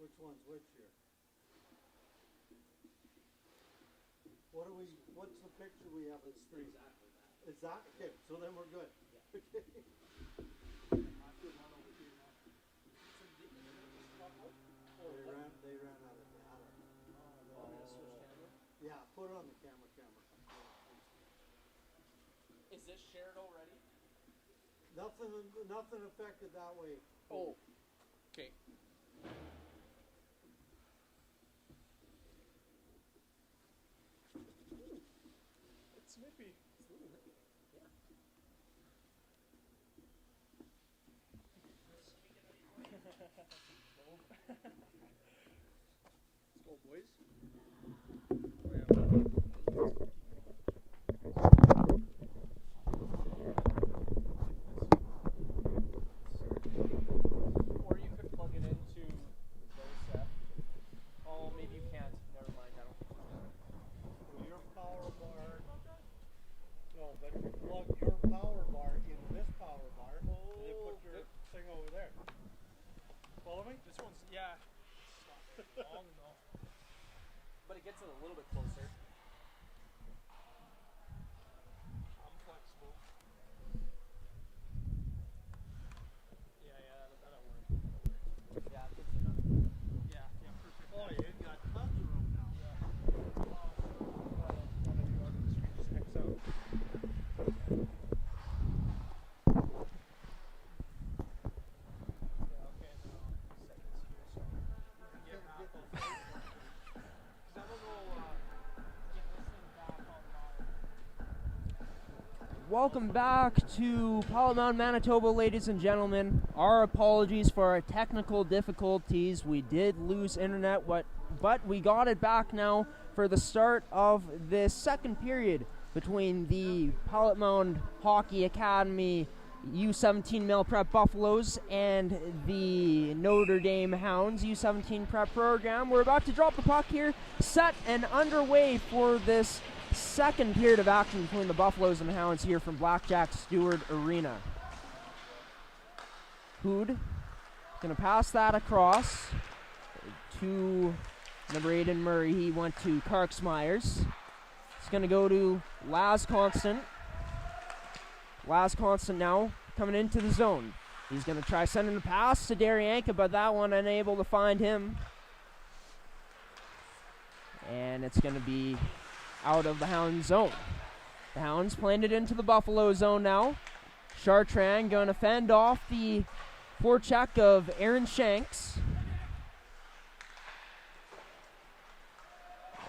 which one's which here. What's the picture we have? It's three. Exactly that. Is that? Okay, so then we're good. Yeah. Okay. They ran out of data. Yeah, put it on the camera. Is this shared already? Nothing affected that way. Oh. Okay. It's snippy. It's a little nippy. Yeah. Let's go, boys. Or you could plug it into those. Oh, maybe you can't. Never mind. I don't. Your power bar. No, but if you plug your power bar into this power bar, and then put your thing over there. Follow me? This one's, yeah. Long, no. But it gets it a little bit closer. I'm flexible. Yeah, that'll work. Yeah, it's enough. Yeah, perfect. Oh, you got tons of room now. Yeah. One of you on the screen just X out. Welcome back to Mound, Manitoba, ladies and gentlemen. Our apologies for our technical difficulties. We did lose internet, but we got it back now for the start of the second period between the Mound Hockey Academy U17 Male Prep Buffaloes and the Notre Dame Hounds U17 Prep program. We're about to drop the puck here, set and underway for this second period of action between the Buffaloes and the Hounds here from Blackjack Stewart Arena. Hood going to pass that across to number 8 in Murray. He went to Karksmeyers. It's going to go to Laz Constant. Laz Constant now coming into the zone. He's going to try sending the pass to Daryanka, but that one unable to find him. And it's going to be out of the Hounds zone. The Hounds playing it into the Buffalo zone now. Chartrand going to fend off the forecheck of Aaron Shanks.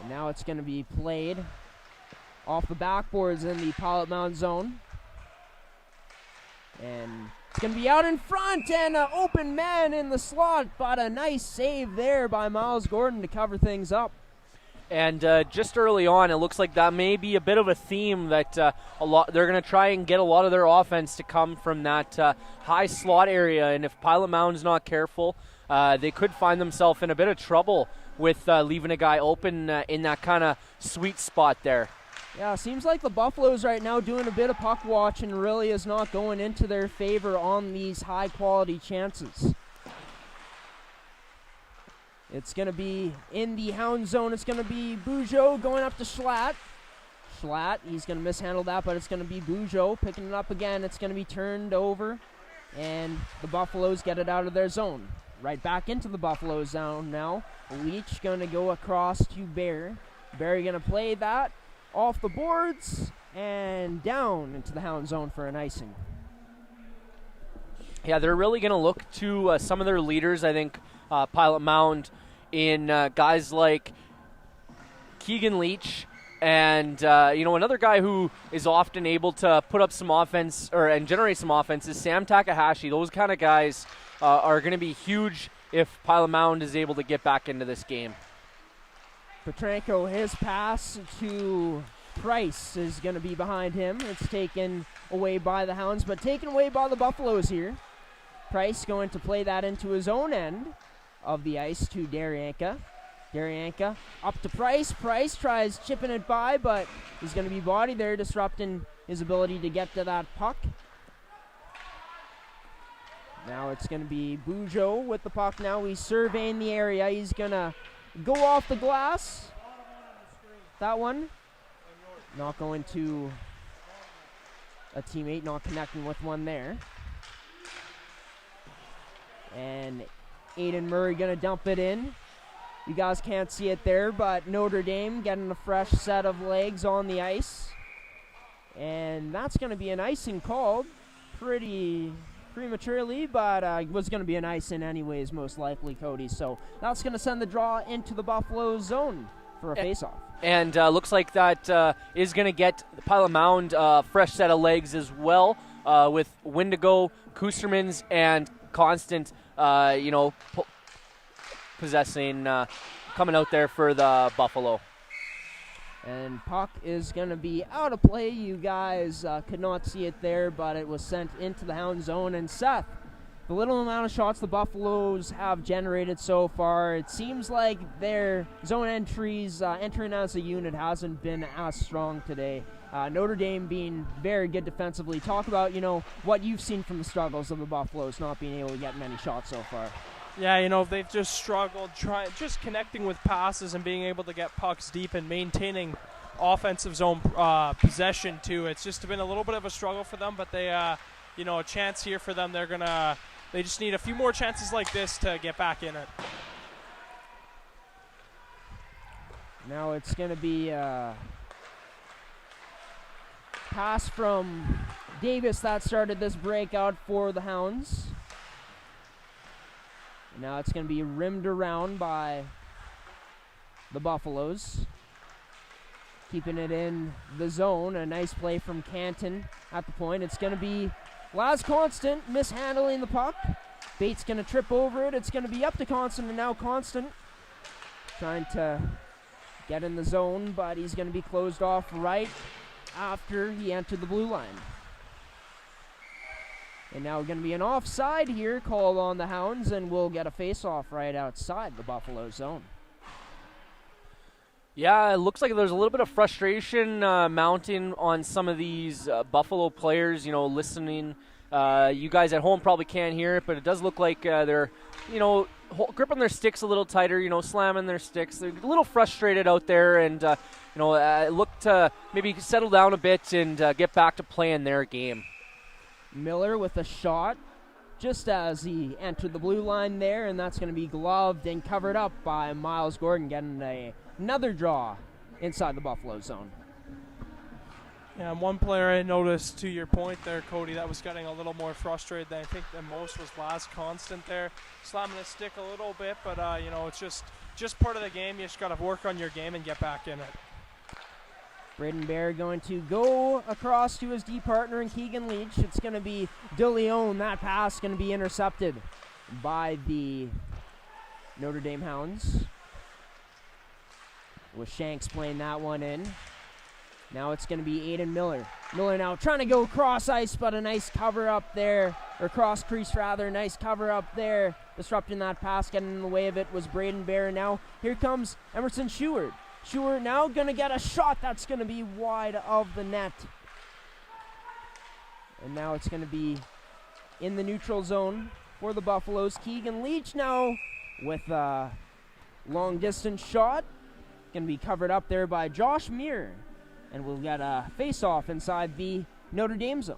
And now it's going to be played off the backboards in the Pilot Mound zone. And it's going to be out in front, and an open man in the slot, but a nice save there by Miles Gordon to cover things up. And just early on, it looks like that may be a bit of a theme that they're going to try and get a lot of their offense to come from that high slot area. And if Pilot Mound's not careful, they could find themselves in a bit of trouble with leaving a guy open in that kind of sweet spot there. Yeah, seems like the Buffaloes right now doing a bit of puck watch and really is not going into their favor on these high-quality chances. It's going to be in the Hound zone. It's going to be Bugeaud going up to Schlatt. Schlatt, he's going to mishandle that, but it's going to be Bugeaud picking it up again. It's going to be turned over, and the Buffaloes get it out of their zone. Right back into the Buffalo zone now. Leach going to go across to Bear. Bear going to play that off the boards and down into the Hound zone for an icing. Yeah, they're really going to look to some of their leaders, I think, Pilot Mound, in guys like Keegan Leach and another guy who is often able to put up some offense and generate some offense is Sam Takahashi. Those kind of guys are going to be huge if Pilot Mound is able to get back into this game. Petrenko, his pass to Price is going to be behind him. It's taken away by the Hounds, but taken away by the Buffaloes here. Price going to play that into his own end of the ice to Daryanka. Daryanka up to Price. Price tries chipping it by, but he's going to be bodied there, disrupting his ability to get to that puck. Now it's going to be Bujo with the puck now. He's surveying the area. He's going to go off the glass. That one not going to a teammate, not connecting with one there. And Aiden Murray going to dump it in. You guys can't see it there, but Notre Dame getting a fresh set of legs on the ice. And that's going to be an icing called pretty prematurely, but was going to be an icing anyways, most likely, Cody. So that's going to send the draw into the Buffalo zone for a faceoff. And looks like that is going to get the Pilot Mound fresh set of legs as well, with Wendigo, Kustermans, and Constant, possessing, coming out there for the Buffalo. And puck is going to be out of play. You guys could not see it there, but it was sent into the Hound zone. And Seth, the little amount of shots the Buffaloes have generated so far, it seems like their zone entries, entering as a unit, hasn't been as strong today. Notre Dame being very good defensively. Talk about, what you've seen from the struggles of the Buffaloes not being able to get many shots so far. Yeah, they've just struggled just connecting with passes and being able to get pucks deep and maintaining offensive zone possession too. It's just been a little bit of a struggle for them, but they, a chance here for them. They just need a few more chances like this to get back in it. Now it's going to be a pass from Davis that started this breakout for the Hounds. Now it's going to be rimmed around by the Buffaloes. Keeping it in the zone. A nice play from Canton at the point. It's going to be Laz Constant mishandling the puck. Bates going to trip over it. It's going to be up to Constant, and now Constant trying to get in the zone, but he's going to be closed off right after he entered the blue line. And now going to be an offside here called on the Hounds, and we'll get a face-off right outside the Buffalo zone. Yeah, it looks like there's a little bit of frustration mounting on some of these Buffalo players, listening. You guys at home probably can't hear it, but it does look like they're, gripping their sticks a little tighter, slamming their sticks. They're a little frustrated out there, and, look to maybe settle down a bit and get back to playing their game. Miller with a shot just as he entered the blue line there, and that's going to be gloved and covered up by Miles Gordon, getting another draw inside the Buffalo zone. Yeah, and one player I noticed, to your point there, Cody, that was getting a little more frustrated than I think than most was Laz Constant there, slamming his stick a little bit, but it's just part of the game. You just got to work on your game and get back in it. Braden Bear going to go across to his D partner in Keegan Leach. It's going to be DeLeon. That pass going to be intercepted by the Notre Dame Hounds. With Shanks playing that one in. Now it's going to be Aiden Miller. Miller now trying to go cross ice, but a nice cover up there, or cross crease rather. Nice cover up there. Disrupting that pass, getting in the way of it was Braden Bear. Now here comes Emerson Sheward. Sheward now going to get a shot that's going to be wide of the net. And now it's going to be in the neutral zone for the Buffaloes. Keegan Leach now with a long distance shot. Going to be covered up there by Josh Muir. And we'll get a face-off inside the Notre Dame zone.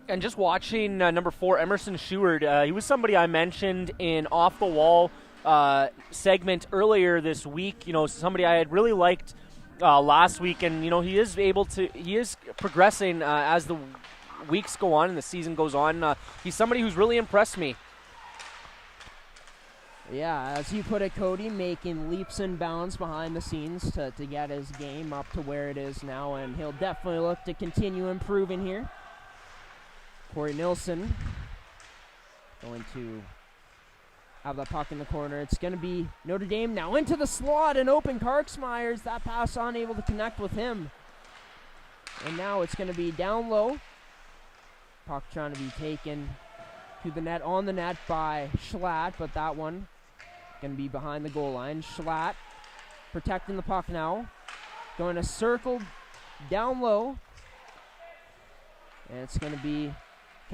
And just watching number 4, Emerson Sheward, he was somebody I mentioned in Off the Wall segment earlier this week. Somebody I had really liked last week, and he is progressing as the weeks go on and the season goes on. He's somebody who's really impressed me. Yeah, as you put it, Cody, making leaps and bounds behind the scenes to get his game up to where it is now, and he'll definitely look to continue improving here. Corey Nilsson going to have the puck in the corner. It's going to be Notre Dame now into the slot, and open Karksmeyers. That pass unable to connect with him. And now it's going to be down low. Puck trying to be taken to the net, on the net by Schlatt, but that one going to be behind the goal line. Schlatt protecting the puck now. Going to circle down low. And it's going to be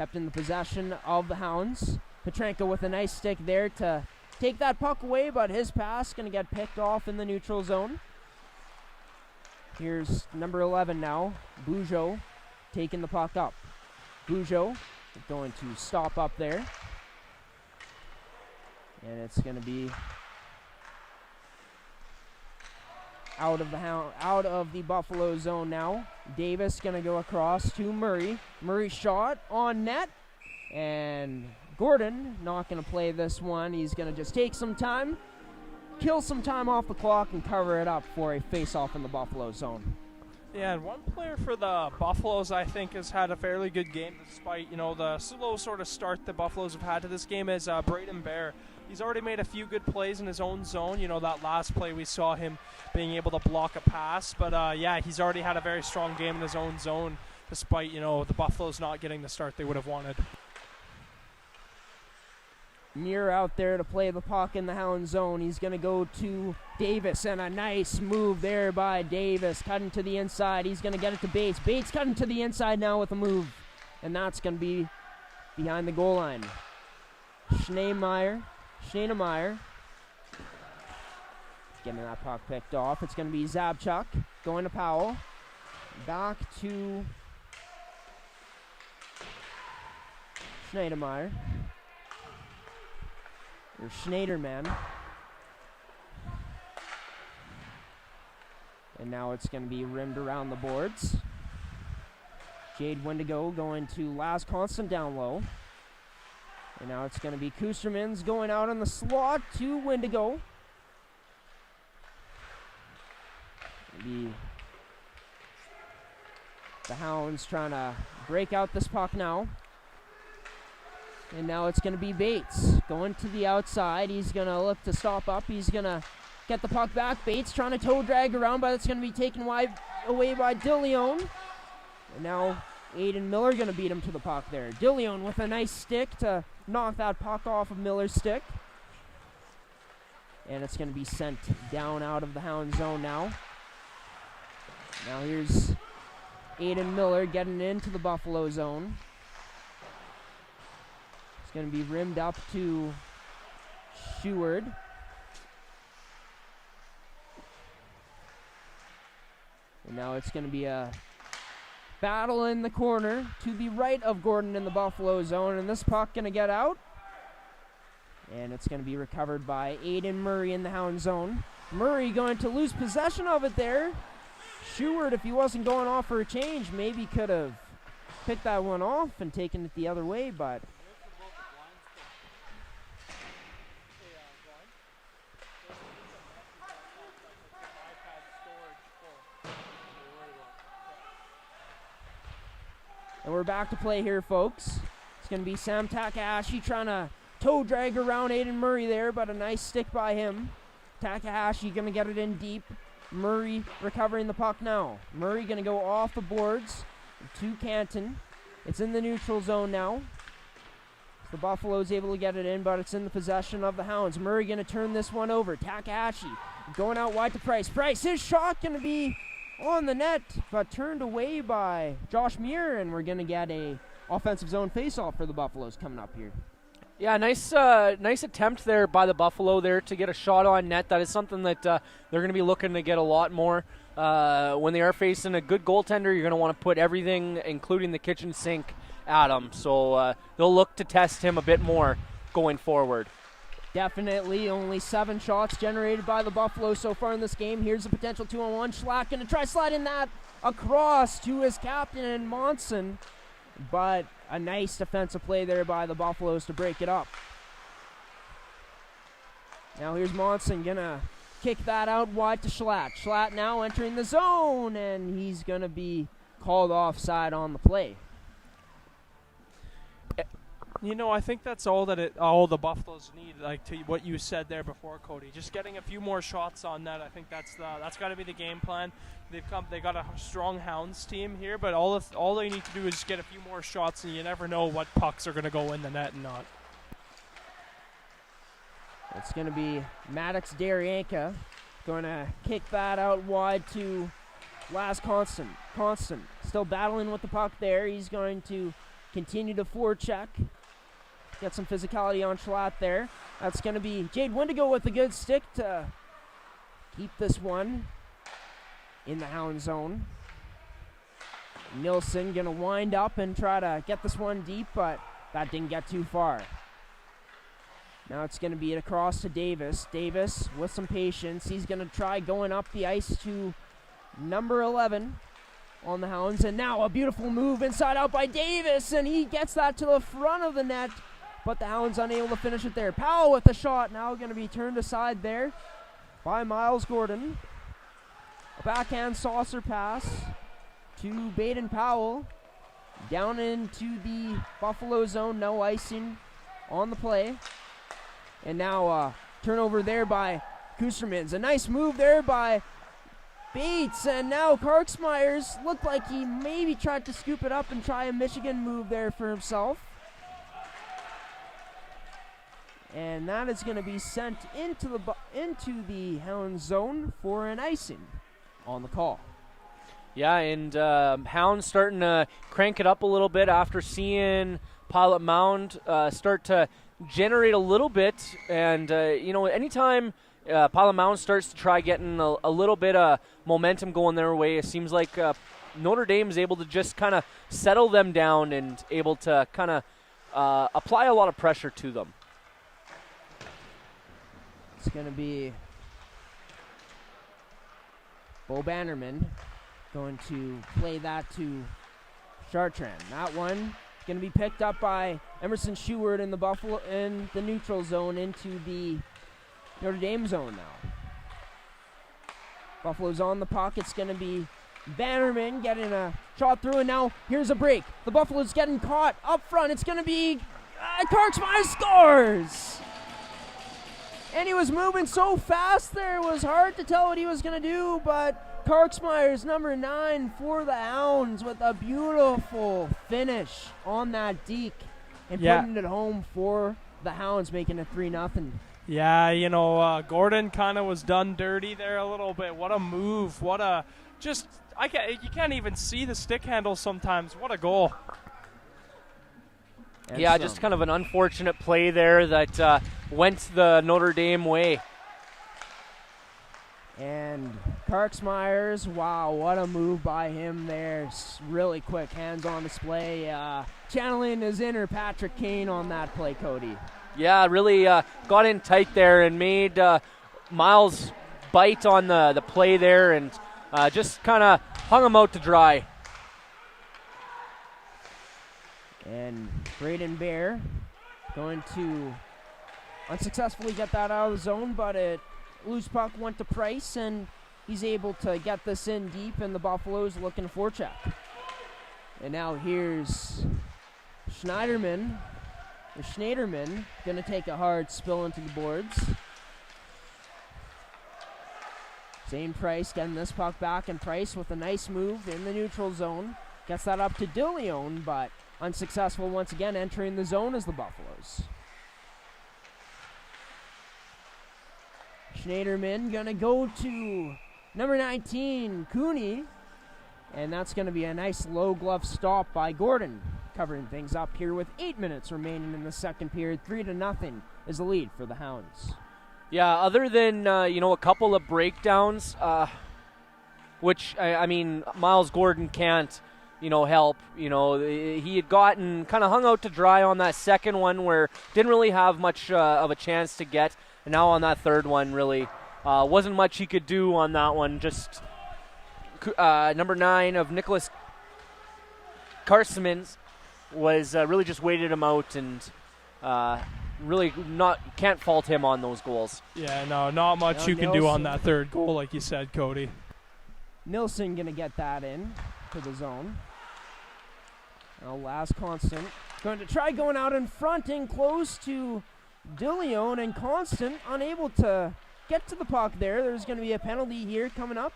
kept in the possession of the Hounds. Petrenko with a nice stick there to take that puck away, but his pass going to get picked off in the neutral zone. Here's number 11 now, Bujo, taking the puck up. Bujo going to stop up there. And it's going to be out of the Buffalo zone now. Davis going to go across to Murray. Murray shot on net. And Gordon not going to play this one. He's going to just take some time, kill some time off the clock, and cover it up for a face-off in the Buffalo zone. Yeah, and one player for the Buffaloes I think has had a fairly good game despite, the slow sort of start the Buffaloes have had to this game is Braden Bear. He's already made a few good plays in his own zone. That last play we saw him being able to block a pass. But, he's already had a very strong game in his own zone despite, the Buffaloes not getting the start they would have wanted. Muir out there to play the puck in the Hound zone. He's going to go to Davis, and a nice move there by Davis. Cutting to the inside. He's going to get it to Bates. Bates cutting to the inside now with a move. And that's going to be behind the goal line. Schneemeyer getting that puck picked off. It's going to be Zabchuk going to Powell. Back to Schneidermeyer. Or Schneiderman. And now it's going to be rimmed around the boards. Jade Wendigo going to Laz Constant down low. And now it's going to be Kustermans going out on the slot to Wendigo. The Hounds trying to break out this puck now. And now it's going to be Bates going to the outside. He's going to look to stop up. He's going to get the puck back. Bates trying to toe drag around, but it's going to be taken away by DeLeon. And now Aiden Miller going to beat him to the puck there. DeLeon with a nice stick to knock that puck off of Miller's stick. And it's going to be sent down out of the Hound zone now. Now here's Aiden Miller getting into the Buffalo zone. It's going to be rimmed up to Seward. And now it's going to be a battle in the corner to the right of Gordon in the Buffalo zone. And this puck going to get out. And it's going to be recovered by Aiden Murray in the Hound zone. Murray going to lose possession of it there. Seward, if he wasn't going off for a change, maybe could have picked that one off and taken it the other way, but and we're back to play here, folks. It's going to be Sam Takahashi trying to toe drag around Aiden Murray there, but a nice stick by him. Takahashi going to get it in deep. Murray recovering the puck now. Murray going to go off the boards to Canton. It's in the neutral zone now. The Buffalo's able to get it in, but it's in the possession of the Hounds. Murray going to turn this one over. Takahashi going out wide to Price. Price, his shot going to be on the net, but turned away by Josh Muir, and we're going to get a offensive zone faceoff for the Buffaloes coming up here. Yeah, nice attempt there by the Buffalo there to get a shot on net. That is something that they're going to be looking to get a lot more. When they are facing a good goaltender, you're going to want to put everything, including the kitchen sink, at him. So they'll look to test him a bit more going forward. Definitely only 7 shots generated by the Buffalo so far in this game. Here's a potential 2-on-1. Schlatt going to try sliding that across to his captain, Monson. But a nice defensive play there by the Buffaloes to break it up. Now here's Monson going to kick that out wide to Schlatt. Schlatt now entering the zone, and he's going to be called offside on the play. I think that's all all the Buffaloes need, like to what you said there before, Cody. Just getting a few more shots on net. I think that's got to be the game plan. They got a strong Hounds team here, but all they need to do is just get a few more shots, and you never know what pucks are going to go in the net and not. It's going to be Maddox Darianka going to kick that out wide to Laz Constant. Constant still battling with the puck there. He's going to continue to forecheck. Get some physicality on Schlatt there. That's going to be Jade Windigo with a good stick to keep this one in the Hound zone. Nilsson going to wind up and try to get this one deep, but that didn't get too far. Now it's going to be across to Davis. Davis with some patience. He's going to try going up the ice to number 11 on the Hounds. And now a beautiful move inside out by Davis, and he gets that to the front of the net, but the Hounds unable to finish it there. Powell with the shot, now going to be turned aside there by Miles Gordon. A backhand saucer pass to Baden Powell. Down into the Buffalo zone, no icing on the play. And now turnover there by Kustermans. A nice move there by Bates, and now Karksmeyers looked like he maybe tried to scoop it up and try a Michigan move there for himself. And that is going to be sent into the Hound zone for an icing on the call. Yeah, and Hounds starting to crank it up a little bit after seeing Pilot Mound start to generate a little bit. And, anytime Pilot Mound starts to try getting a little bit of momentum going their way, it seems like Notre Dame is able to just kind of settle them down and able to kind of apply a lot of pressure to them. It's going to be Bo Bannerman going to play that to Chartrand. That one going to be picked up by Emerson Sheward in the neutral zone into the Notre Dame zone now. Buffalo's on the puck. It's going to be Bannerman getting a shot through, and now here's a break. The Buffalo's getting caught up front. It's going to be Karksmeyer scores! And he was moving so fast there, it was hard to tell what he was going to do, but Karksmeyer's number 9 for the Hounds with a beautiful finish on that deke and putting it home for the Hounds, making it 3-0. Yeah, Gordon kind of was done dirty there a little bit. What a move. You can't even see the stick handle sometimes. What a goal. Yeah, just kind of an unfortunate play there that went the Notre Dame way. And Karksmeyers, wow, what a move by him there. Really quick, hands on display. Channeling his inner Patrick Kane on that play, Cody. Yeah, really got in tight there and made Miles bite on the play there and just kind of hung him out to dry. And Braden Bear going to unsuccessfully get that out of the zone, but loose puck went to Price, and he's able to get this in deep, and the Buffaloes looking for check. And now here's Schneiderman going to take a hard spill into the boards. Zane Price getting this puck back, and Price with a nice move in the neutral zone. Gets that up to DeLeon, but unsuccessful once again, entering the zone as the Buffaloes. Schneiderman going to go to number 19, Cooney. And that's going to be a nice low glove stop by Gordon, covering things up here with 8 minutes remaining in the second period. 3-0 is the lead for the Hounds. Yeah, other than, a couple of breakdowns, which, I mean, Miles Gordon can't, help. He had gotten kind of hung out to dry on that second one where didn't really have much of a chance to get. And now on that third one, really wasn't much he could do on that one. Just number 9 of Nicholas Carsimans was really just waited him out and really can't fault him on those goals. Yeah, no, not much you can do on that third goal, like you said, Cody. Nilsson going to get that in to the zone. Now last Constant going to try going out in front and close to DeLeon, and Constant unable to get to the puck there. There's going to be a penalty here coming up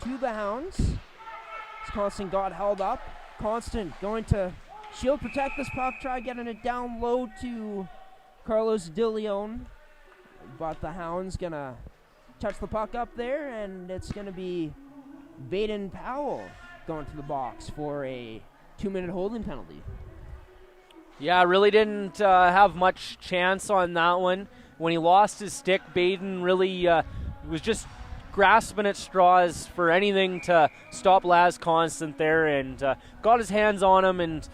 to the Hounds. As Constant got held up. Constant going to shield protect this puck, try getting it down low to Carlos DeLeon, but the Hounds going to touch the puck up there, and it's going to be Baden Powell going to the box for a 2-minute holding penalty. Yeah, really didn't have much chance on that one. When he lost his stick, Baden really was just grasping at straws for anything to stop Laz Constant there, and got his hands on him and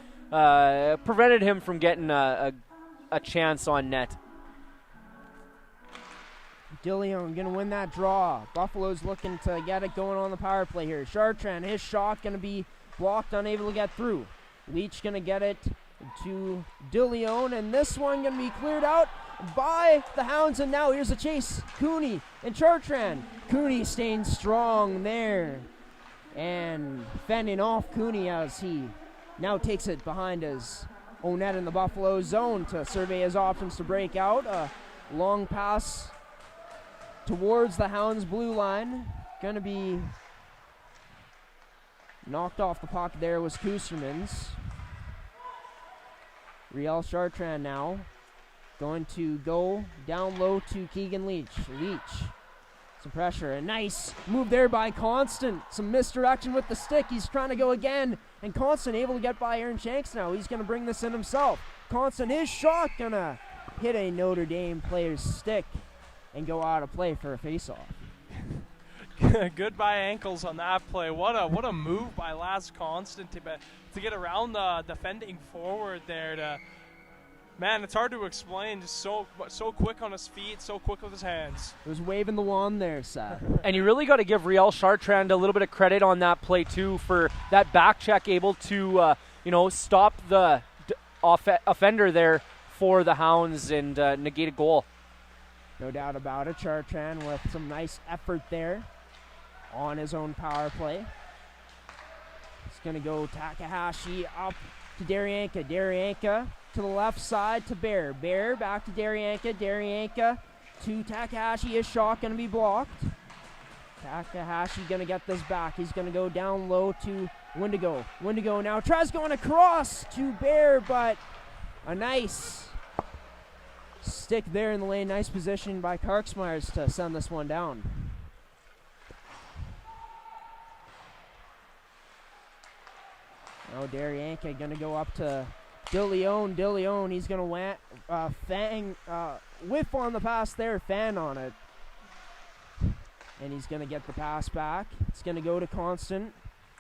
prevented him from getting a chance on net. DeLeon going to win that draw. Buffalo's looking to get it going on the power play here. Chartrand, his shot going to be blocked, unable to get through. Leach going to get it to DeLeon, and this one going to be cleared out by the Hounds, and now here's a chase. Cooney and Chartrand. Cooney staying strong there and fending off Cooney as he now takes it behind his own net in the Buffalo zone to survey his options to break out. A long pass towards the Hounds blue line. Going to be knocked off the puck there was Kusterman's. Riel Chartrand now going to go down low to Keegan Leach. Leach, some pressure. A nice move there by Constant. Some misdirection with the stick. He's trying to go again. And Constant able to get by Aaron Shanks now. He's going to bring this in himself. Constant, his shot going to hit a Notre Dame player's stick and go out of play for a faceoff. Goodbye ankles on that play. What a move by Laz Constant to get around the defending forward there. Man, it's hard to explain. Just so quick on his feet, so quick with his hands. He was waving the wand there, Seth. And you really got to give Riel Chartrand a little bit of credit on that play too, for that back check, able to stop the offender there for the Hounds and negate a goal. No doubt about it. Chartrand with some nice effort there on his own power play. It's going to go Takahashi up to Daryanka. Daryanka to the left side to Bear. Bear back to Daryanka. Daryanka to Takahashi. His shot going to be blocked. Takahashi going to get this back. He's going to go down low to Wendigo. Wendigo now tries going across to Bear, but a nice stick there in the lane. Nice position by Karksmeyers to send this one down. Now Daryanka going to go up to DeLeon. DeLeon, he's going to whiff on the pass there, fan on it. And he's going to get the pass back. It's going to go to Constant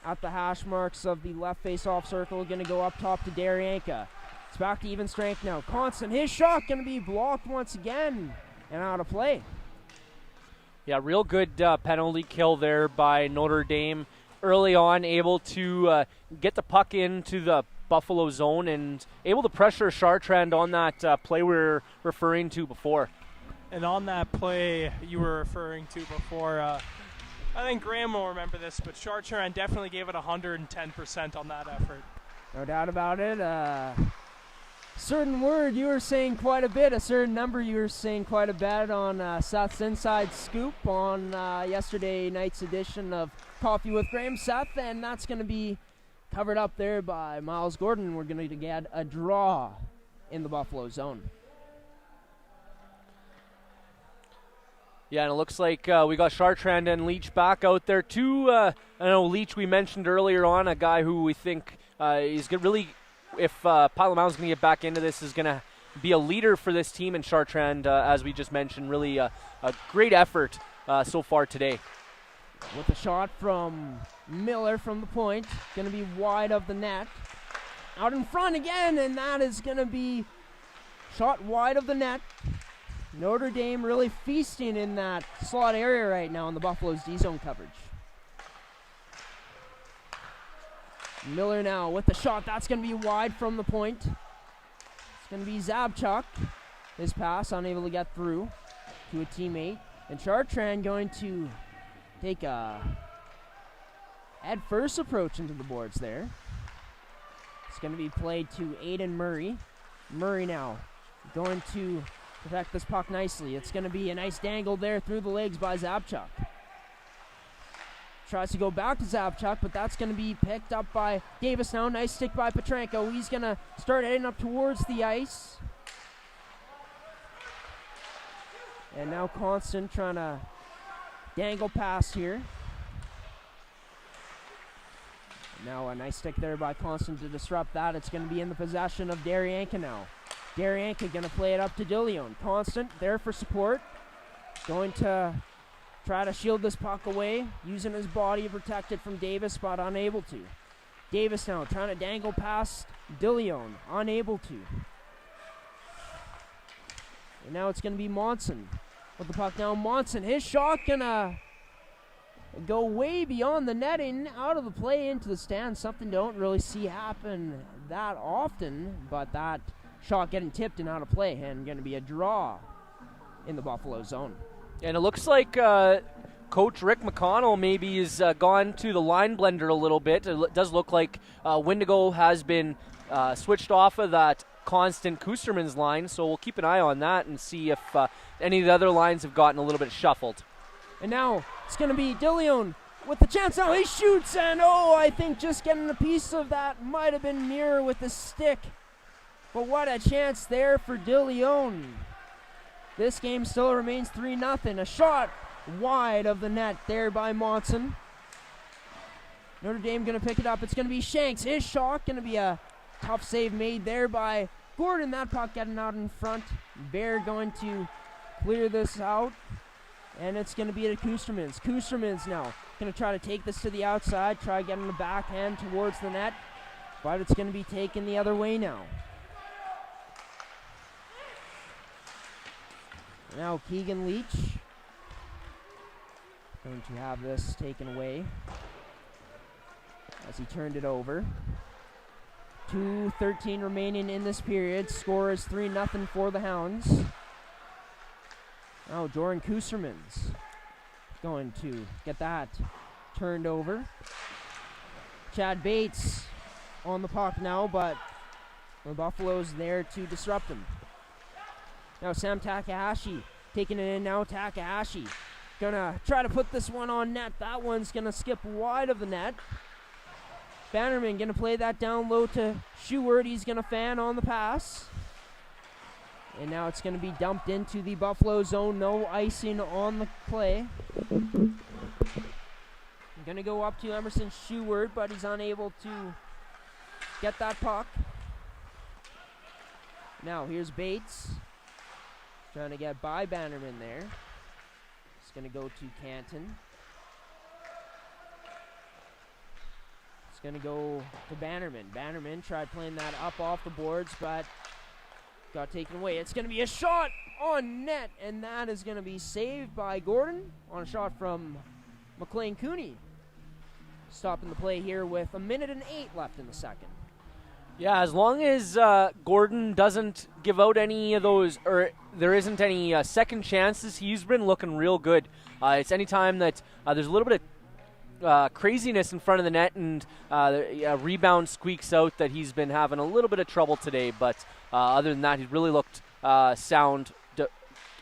at the hash marks of the left face-off circle. Going to go up top to Daryanka. It's back to even strength now. Constant, his shot going to be blocked once again and out of play. Yeah, real good penalty kill there by Notre Dame early on, able to get the puck into the Buffalo zone and able to pressure Chartrand on that play we were referring to before. And on that play you were referring to before, I think Graham will remember this, but Chartrand definitely gave it 110% on that effort. No doubt about it. Certain word you were saying quite a bit, a certain number you were saying quite a bit on Seth's Inside Scoop on yesterday night's edition of Coffee with Graham. Seth, and that's going to be covered up there by Miles Gordon. We're going to get a draw in the Buffalo zone. Yeah, and it looks like we got Chartrand and Leach back out there too. I know Leach we mentioned earlier on, a guy who we think is really, if Pilot Mound's going to get back into this, is going to be a leader for this team. And Chartrand, as we just mentioned, really a great effort so far today. With a shot from Miller from the point, going to be wide of the net. Out in front again, and that is going to be shot wide of the net. Notre Dame really feasting in that slot area right now in the Buffalo's D-zone coverage. Miller now with the shot. That's going to be wide from the point. It's going to be Zabchuk. His pass unable to get through to a teammate. And Chartrand going to take a head-first approach into the boards there. It's going to be played to Aiden Murray. Murray now going to protect this puck nicely. It's going to be a nice dangle there through the legs by Zabchuk. Tries to go back to Zabchuk, but that's going to be picked up by Davis now. Nice stick by Petrenko. He's going to start heading up towards the ice. And now Constant trying to dangle past here. Now a nice stick there by Constant to disrupt that. It's going to be in the possession of Daryanka now. Daryanka going to play it up to Dillion. Constant there for support. Going to try to shield this puck away, using his body to protect it from Davis, but unable to. Davis now trying to dangle past Dillion, unable to. And now it's going to be Monson with the puck now. Monson, his shot going to go way beyond the netting, out of the play into the stand. Something don't really see happen that often, but that shot getting tipped and out of play, and going to be a draw in the Buffalo zone. And it looks like Coach Rick McConnell maybe has gone to the line blender a little bit. It does look like Wendigo has been switched off of that Constant Kusterman's line, so we'll keep an eye on that and see if any of the other lines have gotten a little bit shuffled. And now it's going to be Dillion with the chance. Now he shoots, and I think just getting a piece of that might have been near with the stick. But what a chance there for Dillion. This game still remains 3-0. A shot wide of the net there by Monson. Notre Dame going to pick it up. It's going to be Shanks. His shot going to be a tough save made there by Gordon. That puck getting out in front. Bear going to clear this out. And it's going to be to Kustermans. Kustermans now going to try to take this to the outside. Try getting the backhand towards the net. But it's going to be taken the other way now. Now Keegan Leach going to have this taken away as he turned it over. 2:13 remaining in this period. Score is 3-0 for the Hounds. Now Jordan Kustermans going to get that turned over. Chad Bates on the puck now, but the Buffalo's there to disrupt him. Now Sam Takahashi taking it in now. Takahashi gonna try to put this one on net. That one's gonna skip wide of the net. Bannerman gonna play that down low to Schubert. He's gonna fan on the pass. And now it's gonna be dumped into the Buffalo zone. No icing on the play. Gonna go up to Emerson Schubert, but he's unable to get that puck. Now here's Bates. Trying to get by Bannerman there. It's going to go to Canton. It's going to go to Bannerman. Bannerman tried playing that up off the boards, but got taken away. It's going to be a shot on net, and that is going to be saved by Gordon on a shot from McLean Cooney. Stopping the play here with 1:08 left in the second. Yeah, as long as Gordon doesn't give out any of those, or there isn't any second chances, he's been looking real good. It's any time that there's a little bit of craziness in front of the net and a rebound squeaks out, that he's been having a little bit of trouble today. But other than that, he really looked sound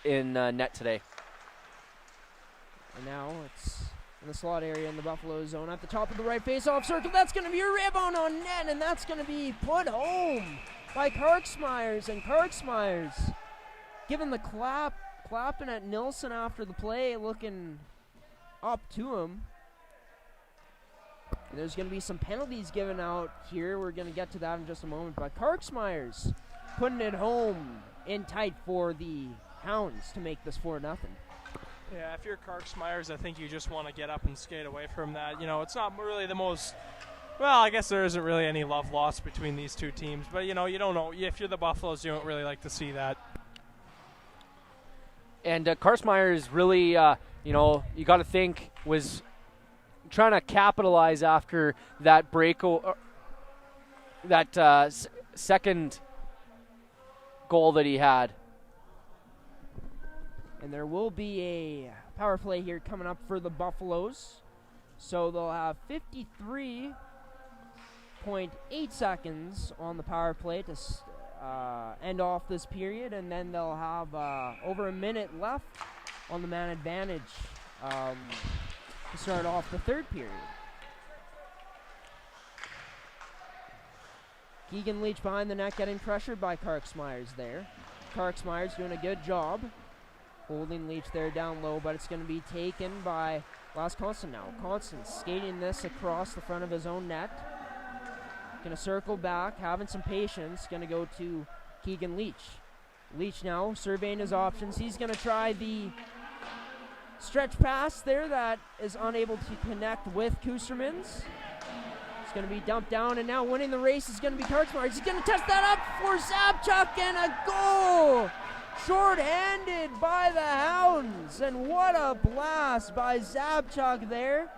in net today. And now it's in the slot area in the Buffalo zone at the top of the right face-off circle. That's going to be a rebound on net, and that's going to be put home by Karksmeyers. And Karksmeyers giving the clapping at Nilsson after the play, looking up to him. And there's going to be some penalties given out here. We're going to get to that in just a moment. But Karksmeyers putting it home in tight for the Hounds to make this 4-0. Yeah, if you're Karksmeyers, I think you just want to get up and skate away from that. You know, it's not really the most, well, I guess there isn't really any love lost between these two teams. But, you know, you don't know. If you're the Buffaloes, you don't really like to see that. And Karksmeyers really, you know, you got to think, was trying to capitalize after that break, that second goal that he had. And there will be a power play here coming up for the Buffaloes. So they'll have 53.8 seconds on the power play to end off this period. And then they'll have over a minute left on the man advantage to start off the third period. Keegan Leach behind the net, getting pressured by Karksmeyers there. Karksmeyers doing a good job holding Leach there down low, but it's going to be taken by Las Constant now. Constant skating this across the front of his own net. Going to circle back, having some patience. Going to go to Keegan Leach. Leach now surveying his options. He's going to try the stretch pass there that is unable to connect with Kustermans. It's going to be dumped down, and now winning the race is going to be Kartsmar. He's going to test that up for Zabchuk, and a goal! Short-handed by the Hounds, and what a blast by Zabchuk there,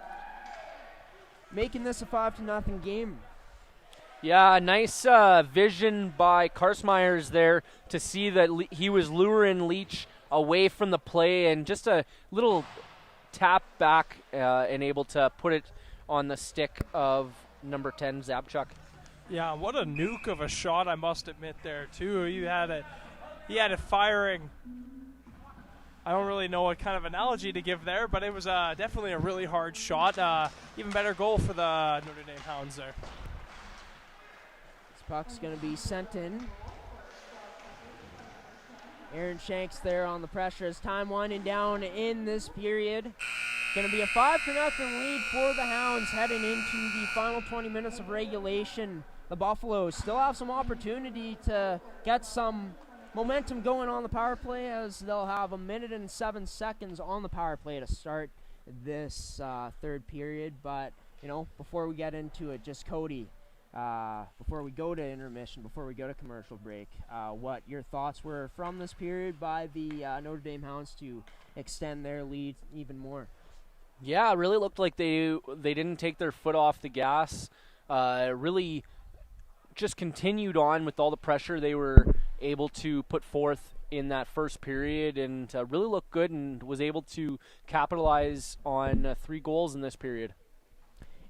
making this a 5-0 game. Yeah, nice vision by Karsmeyers there to see that he was luring Leach away from the play, and just a little tap back and able to put it on the stick of number 10, Zabchuk. Yeah, what a nuke of a shot, I must admit there too. He had it firing. I don't really know what kind of analogy to give there, but it was definitely a really hard shot. Even better goal for the Notre Dame Hounds there. This puck's going to be sent in. Aaron Shanks there on the pressure as time winding down in this period. Going to be a 5-0 lead for the Hounds heading into the final 20 minutes of regulation. The Buffaloes still have some opportunity to get some momentum going on the power play, as they'll have 1 minute and 7 seconds on the power play to start this third period. But, you know, before we get into it, just Cody, before we go to intermission, before we go to commercial break, what your thoughts were from this period by the Notre Dame Hounds to extend their lead even more. Yeah, it really looked like they didn't take their foot off the gas. Really just continued on with all the pressure they were able to put forth in that first period, and really looked good and was able to capitalize on 3 goals in this period.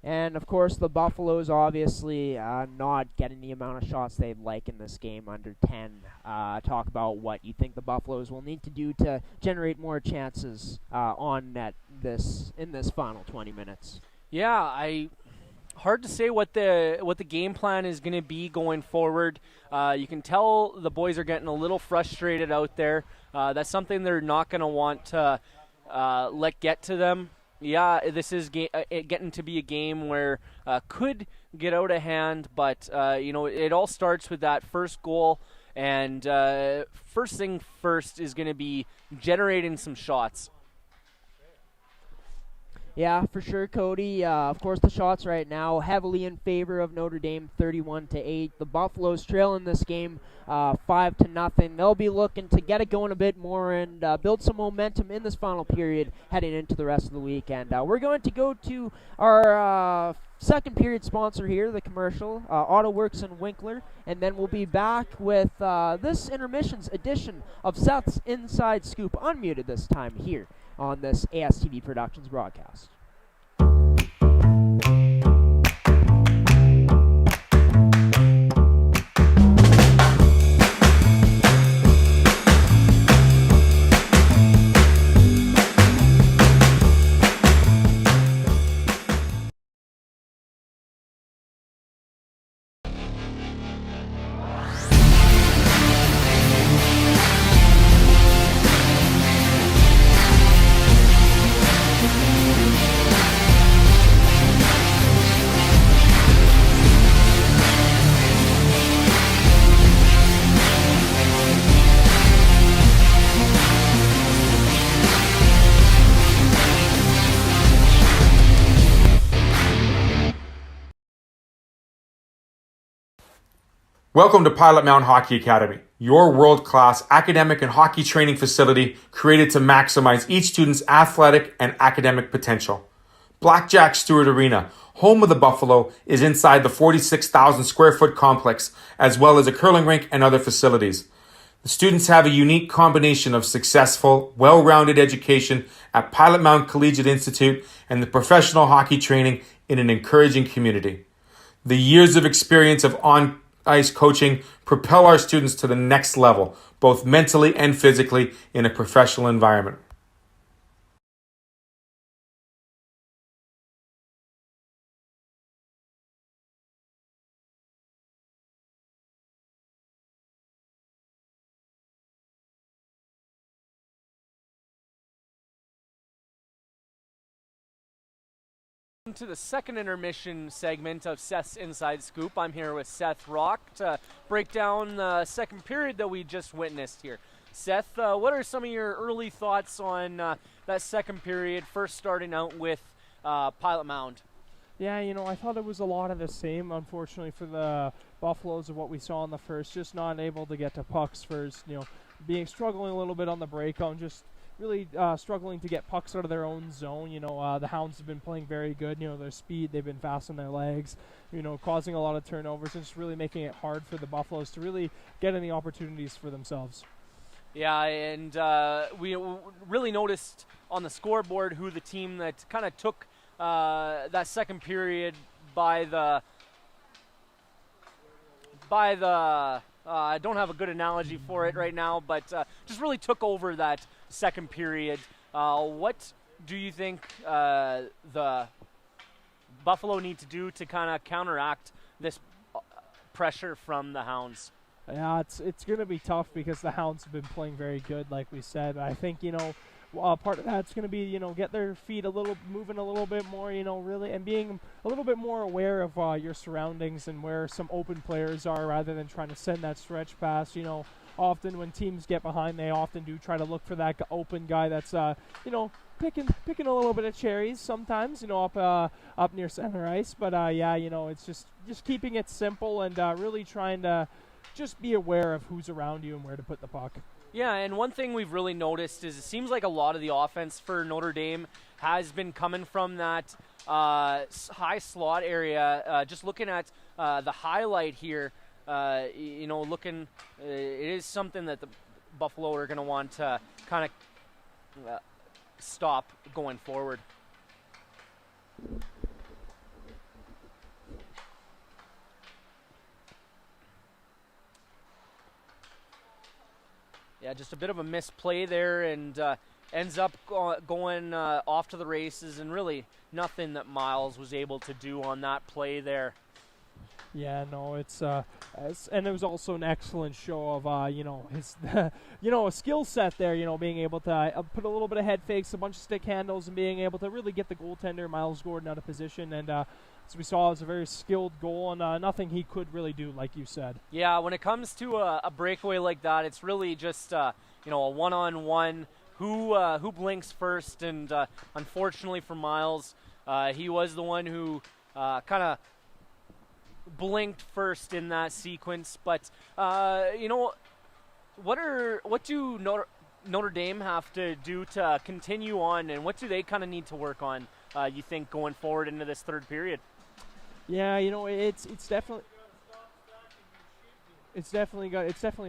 And, of course, the Buffaloes obviously not getting the amount of shots they'd like in this game, under 10. Talk about what you think the Buffaloes will need to do to generate more chances on net in this final 20 minutes. Yeah, hard to say what the game plan is going to be going forward. You can tell the boys are getting a little frustrated out there. That's something they're not going to want to let get to them. Yeah, this is getting to be a game where could get out of hand, but it all starts with that first goal, and first thing first is going to be generating some shots. Yeah, for sure, Cody. Of course, the shots right now heavily in favor of Notre Dame, 31-8. The Buffaloes trail in this game 5-0. They'll be looking to get it going a bit more and build some momentum in this final period heading into the rest of the weekend. We're going to go to our second period sponsor here, the commercial, Auto Works and Winkler, and then we'll be back with this intermissions edition of Seth's Inside Scoop, unmuted this time here on this ASTV Productions broadcast. Welcome to Pilot Mound Hockey Academy, your world-class academic and hockey training facility created to maximize each student's athletic and academic potential. Blackjack Stewart Arena, home of the Buffalo, is inside the 46,000 square foot complex, as well as a curling rink and other facilities. The students have a unique combination of successful, well-rounded education at Pilot Mound Collegiate Institute and the professional hockey training in an encouraging community. The years of experience of on-ice coaching propel our students to the next level, both mentally and physically, in a professional environment. to the second intermission segment of Seth's Inside Scoop. I'm here with Seth Rock to break down the second period that we just witnessed here. Seth, what are some of your early thoughts on that second period, first starting out with Pilot Mound? Yeah, I thought it was a lot of the same, unfortunately, for the Buffaloes of what we saw in the first. Just not able to get to pucks first, struggling a little bit on the breakout, just really struggling to get pucks out of their own zone. The Hounds have been playing very good. Their speed, they've been fast on their legs, causing a lot of turnovers and just really making it hard for the Buffaloes to really get any opportunities for themselves. Yeah, and we really noticed on the scoreboard who the team that kind of took that second period by the I don't have a good analogy for it right now, but just really took over that second period. What do you think the Buffalo need to do to kind of counteract this pressure from the Hounds? Yeah, it's going to be tough because the Hounds have been playing very good, like we said. I think, part of that's going to be, get their feet moving a little bit more, really, and being a little bit more aware of your surroundings and where some open players are rather than trying to send that stretch pass. Often when teams get behind, they often do try to look for that open guy that's, picking a little bit of cherries sometimes, up near center ice. But, it's just keeping it simple and really trying to just be aware of who's around you and where to put the puck. Yeah, and one thing we've really noticed is it seems like a lot of the offense for Notre Dame has been coming from that high slot area. Just looking at the highlight here, it is something that the Buffalo are going to want to kind of stop going forward. Yeah, just a bit of a misplay there, and ends up going off to the races, and really nothing that Miles was able to do on that play there. Yeah, no, and it was also an excellent show of his a skill set there. Being able to put a little bit of head fakes, a bunch of stick handles, and being able to really get the goaltender Miles Gordon out of position. And as we saw, it was a very skilled goal, and nothing he could really do, like you said. Yeah, when it comes to a breakaway like that, it's really just a one-on-one. Who blinks first? And unfortunately for Miles, he was the one who kind of blinked first in that sequence. But what do Notre Dame have to do to continue on, and what do they kind of need to work on? You think going forward into this third period? Yeah, it's definitely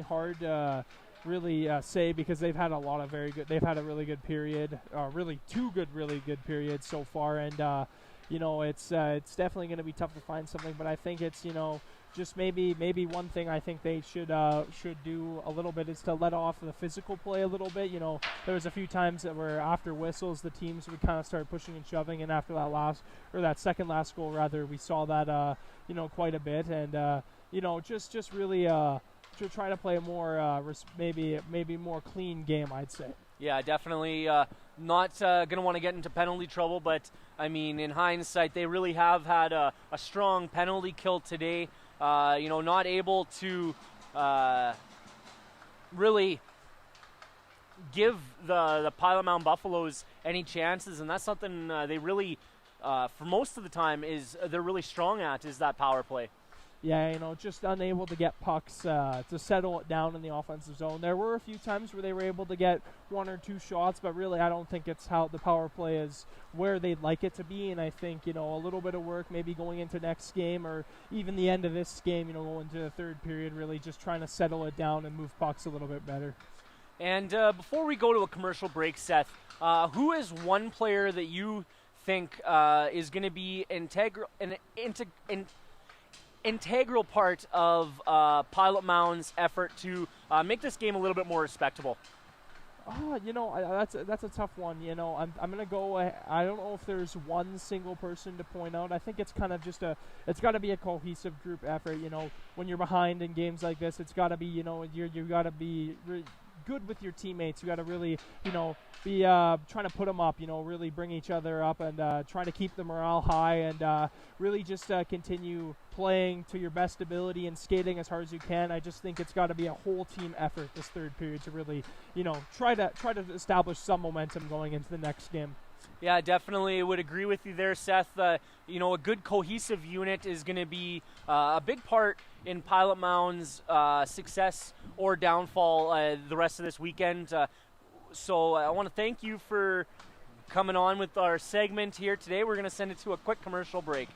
hard to really say because they've had a really good period, really two really good periods so far, and it's definitely going to be tough to find something. But I think it's just maybe one thing I think they should do a little bit is to let off the physical play a little bit. There was a few times that were after whistles, the teams would kind of start pushing and shoving, and after that second last goal rather, we saw that quite a bit, and just really to try to play a more maybe more clean game, I'd say. Yeah, definitely not going to want to get into penalty trouble, but I mean, in hindsight, they really have had a strong penalty kill today. Not able to really give the Pilot Mound Buffaloes any chances, and that's something they really, for most of the time, they're really strong at, is that power play. Yeah, just unable to get pucks to settle it down in the offensive zone. There were a few times where they were able to get one or two shots, but really I don't think it's how the power play is where they'd like it to be. And I think, a little bit of work maybe going into next game or even the end of this game, going into the third period, really just trying to settle it down and move pucks a little bit better. And before we go to a commercial break, Seth, who is one player that you think is going to be integral part of Pilot Mound's effort to make this game a little bit more respectable? That's a tough one. I'm going to go. I don't know if there's one single person to point out. I think it's kind of just it's got to be a cohesive group effort. When you're behind in games like this, it's got to be, you got to be good with your teammates. You got to really, be trying to put them up, really bring each other up and trying to keep the morale high and really just continue playing to your best ability and skating as hard as you can. I just think it's got to be a whole team effort this third period to really, try to establish some momentum going into the next game. Yeah, definitely would agree with you there, Seth. A good cohesive unit is going to be a big part in Pilot Mound's success or downfall the rest of this weekend. So I want to thank you for coming on with our segment here today. We're going to send it to a quick commercial break.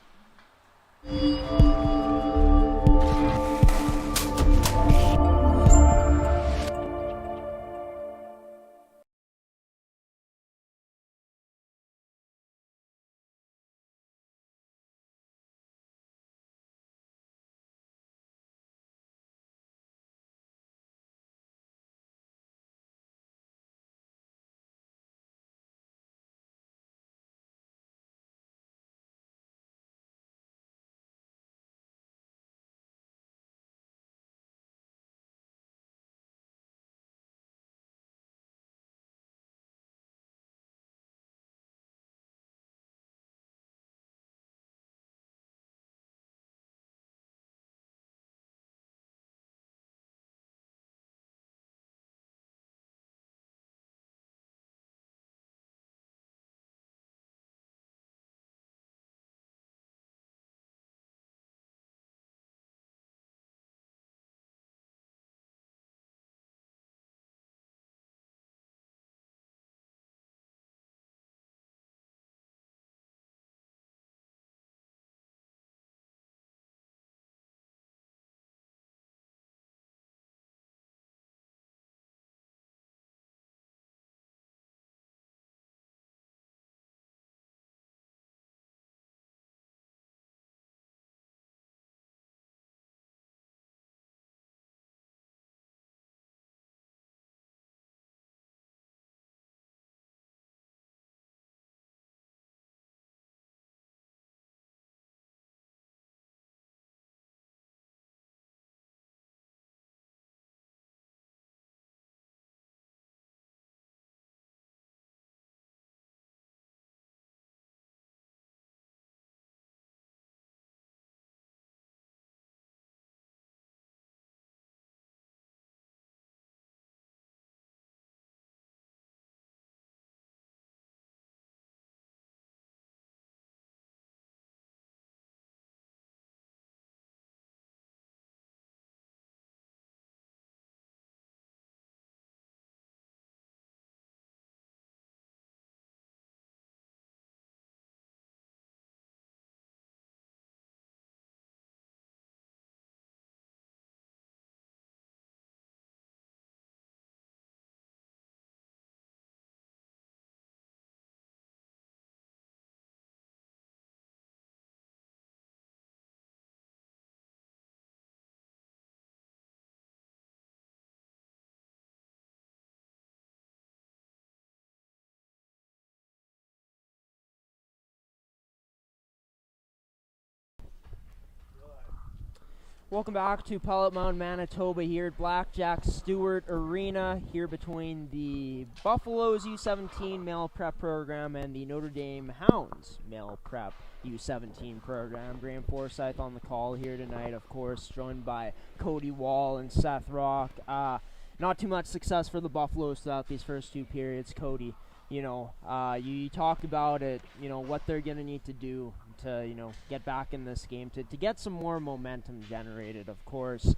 Welcome back to Pilot Mound, Manitoba here at Blackjack Stewart Arena, here between the Buffaloes U17 male prep program and the Notre Dame Hounds male prep U17 program. Graham Forsyth on the call here tonight, of course, joined by Cody Wall and Seth Rock. Not too much success for the Buffaloes throughout these first two periods, Cody. You talked about it, what they're going to need to do to, get back in this game, to get some more momentum generated, of course.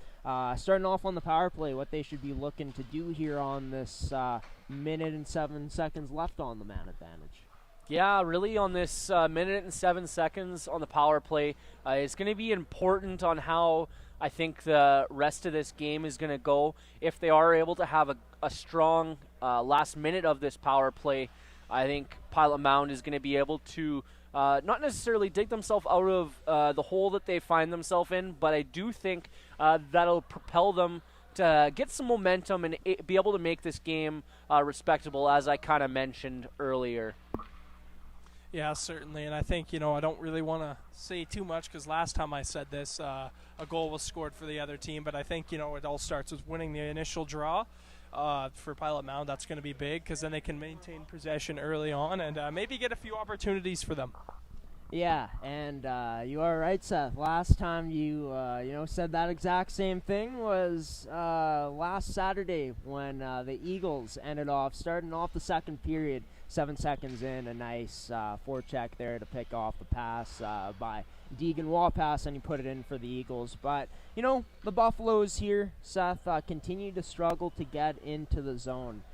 Starting off on the power play, what they should be looking to do here on this minute and 7 seconds left on the man advantage. Yeah, really on this minute and 7 seconds on the power play, it's going to be important on how I think the rest of this game is going to go. If they are able to have a strong last minute of this power play, I think Pilot Mound is going to be able to not necessarily dig themselves out of the hole that they find themselves in, but I do think that'll propel them to get some momentum and be able to make this game respectable, as I kind of mentioned earlier. Yeah, certainly, and I think, I don't really want to say too much because last time I said this, a goal was scored for the other team, but I think, it all starts with winning the initial draw. for Pilot Mound, that's going to be big because then they can maintain possession early on and maybe get a few opportunities for them. Yeah, and you are right, Seth. Last time you said that exact same thing was last Saturday when the Eagles ended off starting off the second period, 7 seconds in, a nice forecheck there to pick off the pass by Deegan Wapass, and he put it in for the Eagles. But the Buffaloes here, Seth, continue to struggle to get into the zone.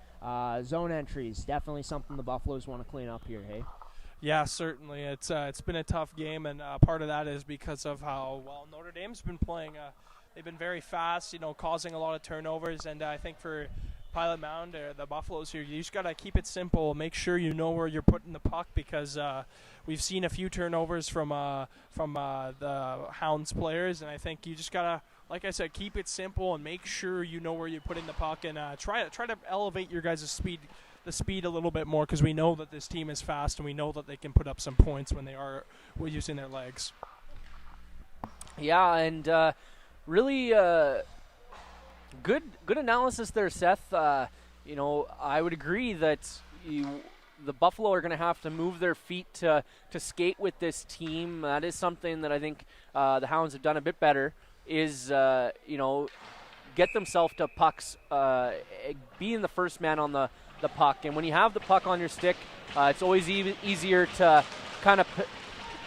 Zone entries, definitely something the Buffaloes want to clean up here, hey? Yeah, certainly. It's been a tough game, and part of that is because of how well Notre Dame's been playing. They've been very fast, causing a lot of turnovers, and I think for Pilot Mound or the Buffaloes here, you just got to keep it simple. Make sure you know where you're putting the puck because we've seen a few turnovers from the Hounds players, and I think you just got to, like I said, keep it simple and make sure you know where you're putting the puck and try to elevate your guys' speed a little bit more because we know that this team is fast and we know that they can put up some points when they are using their legs. Yeah, and really good analysis there, Seth. I would agree that the Buffalo are going to have to move their feet to skate with this team. That is something that I think the Hounds have done a bit better is, get themselves to pucks, being the first man on the puck. And when you have the puck on your stick, it's always easier to kind of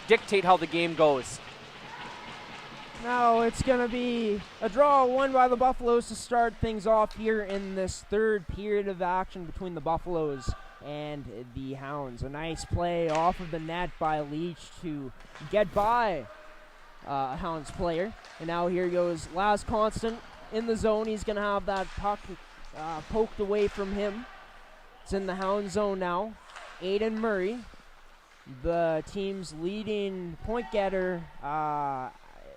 dictate how the game goes. Now it's going to be a draw, won by the Buffaloes to start things off here in this third period of action between the Buffaloes and the Hounds. A nice play off of the net by Leach to get by a Hounds player. And now here goes Laz Constant in the zone. He's going to have that puck poked away from him. It's in the Hound zone now. Aiden Murray, the team's leading point getter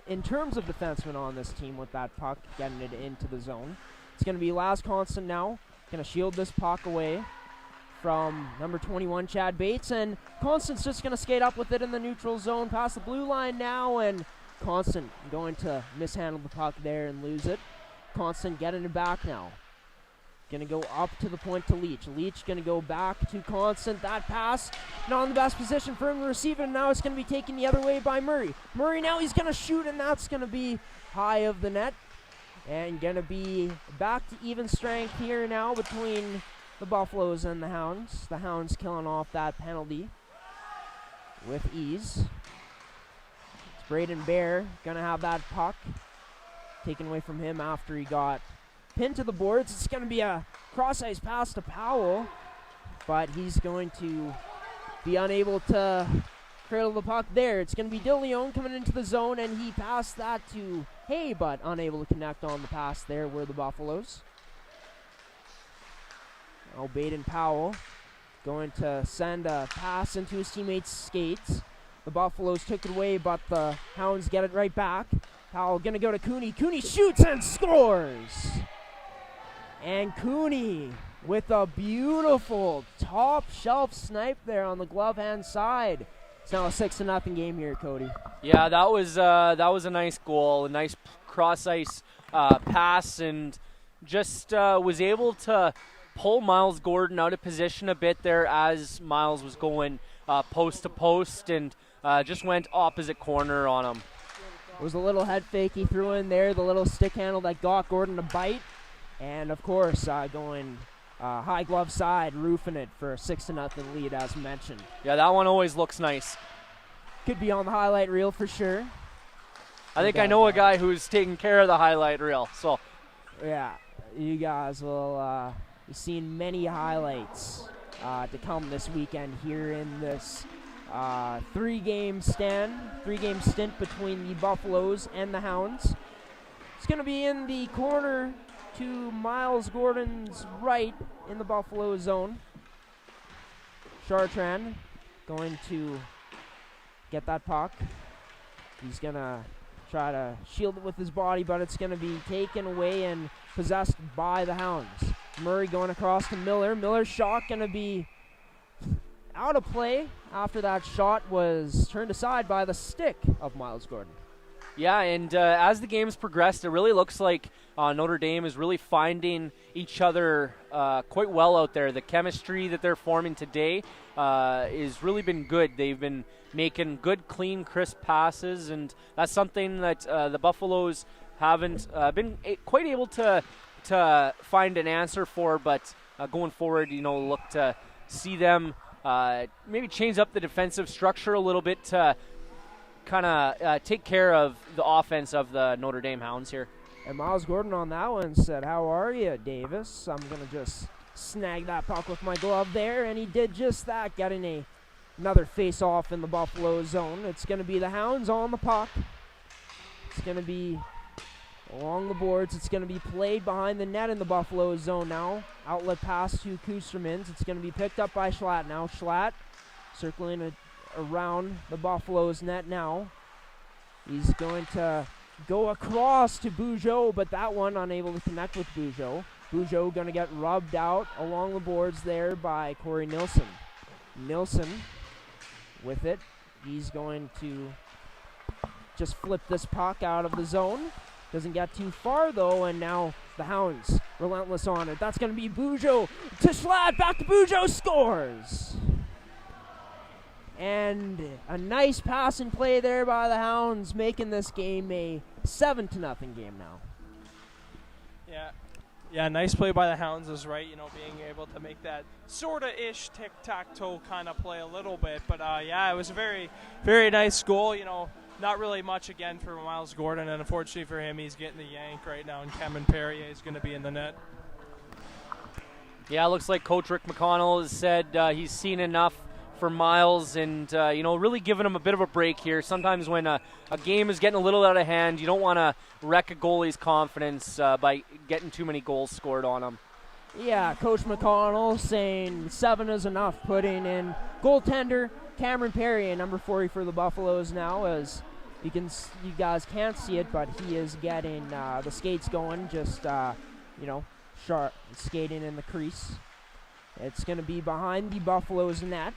in terms of defensemen on this team with that puck, getting it into the zone. It's going to be Laz Constant now. Going to shield this puck away from number 21, Chad Bates. And Constant's just going to skate up with it in the neutral zone past the blue line now. And Constant going to mishandle the puck there and lose it. Constant getting it back now. Going to go up to the point to Leach. Leach going to go back to Constant. That pass not in the best position for him to receive it. And now it's going to be taken the other way by Murray. Murray now he's going to shoot, and that's going to be high of the net. And going to be back to even strength here now between the Buffaloes and the Hounds. The Hounds killing off that penalty with ease. It's Braden Bear going to have that puck taken away from him after he got pinned to the boards. It's going to be a cross-ice pass to Powell, but he's going to be unable to cradle the puck there. It's going to be DeLeon coming into the zone, and he passed that to Hay, but unable to connect on the pass there were the Buffaloes. Now Baden Powell going to send a pass into his teammate's skates. The Buffaloes took it away, but the Hounds get it right back. Powell going to go to Cooney. Cooney shoots and scores! And Cooney with a beautiful top shelf snipe there on the glove hand side. It's now a 6-0 game here, Cody. Yeah, that was a nice goal, a nice cross ice pass, and just was able to pull Miles Gordon out of position a bit there as Miles was going post to post, and just went opposite corner on him. It was a little head fake he threw in there, the little stick handle that got Gordon to bite. And, of course, going high glove side, roofing it for a 6-0 lead, as mentioned. Yeah, that one always looks nice. Could be on the highlight reel for sure. I think I know a guy who's taking care of the highlight reel. So, yeah, you guys will be seeing many highlights to come this weekend here in this three-game stint between the Buffaloes and the Hounds. It's going to be in the corner to Miles Gordon's right in the Buffalo zone. Chartrand going to get that puck. He's going to try to shield it with his body, but it's going to be taken away and possessed by the Hounds. Murray going across to Miller. Miller's shot going to be out of play after that shot was turned aside by the stick of Miles Gordon. Yeah, and as the game's progressed, it really looks like Notre Dame is really finding each other quite well out there. The chemistry that they're forming today has really been good. They've been making good, clean, crisp passes, and that's something that the Buffaloes haven't been quite able to find an answer for. But going forward, look to see them maybe change up the defensive structure a little bit to kind of take care of the offense of the Notre Dame Hounds here. And Miles Gordon on that one said, "How are you, Davis?" I'm going to just snag that puck with my glove there, and he did just that, getting another face-off in the Buffalo zone. It's going to be the Hounds on the puck. It's going to be along the boards. It's going to be played behind the net in the Buffalo zone now. Outlet pass to Kustermans. It's going to be picked up by Schlatt now. Schlatt circling around the Buffalo's net now. He's going to go across to Bugeaud, but that one unable to connect with Bugeaud. Bugeaud going to get rubbed out along the boards there by Corey Nilsson. Nilsson with it. He's going to just flip this puck out of the zone. Doesn't get too far, though, and now the Hounds relentless on it. That's going to be Bugeaud to Schlatt. Back to Bugeaud, scores! And a nice passing play there by the Hounds, making this game a 7-0 game now. Yeah, nice play by the Hounds is right. Being able to make that sorta-ish tic-tac-toe kind of play a little bit. But, it was a very, very nice goal. Not really much again for Miles Gordon, and unfortunately for him, he's getting the yank right now, and Cameron Perrier is going to be in the net. Yeah, it looks like Coach Rick McConnell has said he's seen enough for Miles, and really giving him a bit of a break here. Sometimes when a game is getting a little out of hand, you don't want to wreck a goalie's confidence by getting too many goals scored on him. Yeah, Coach McConnell saying 7 is enough, putting in goaltender Cameron Perrier, number 40 for the Buffaloes now. As you guys can't see it, but he is getting the skates going, just sharp skating in the crease. It's going to be behind the Buffaloes net.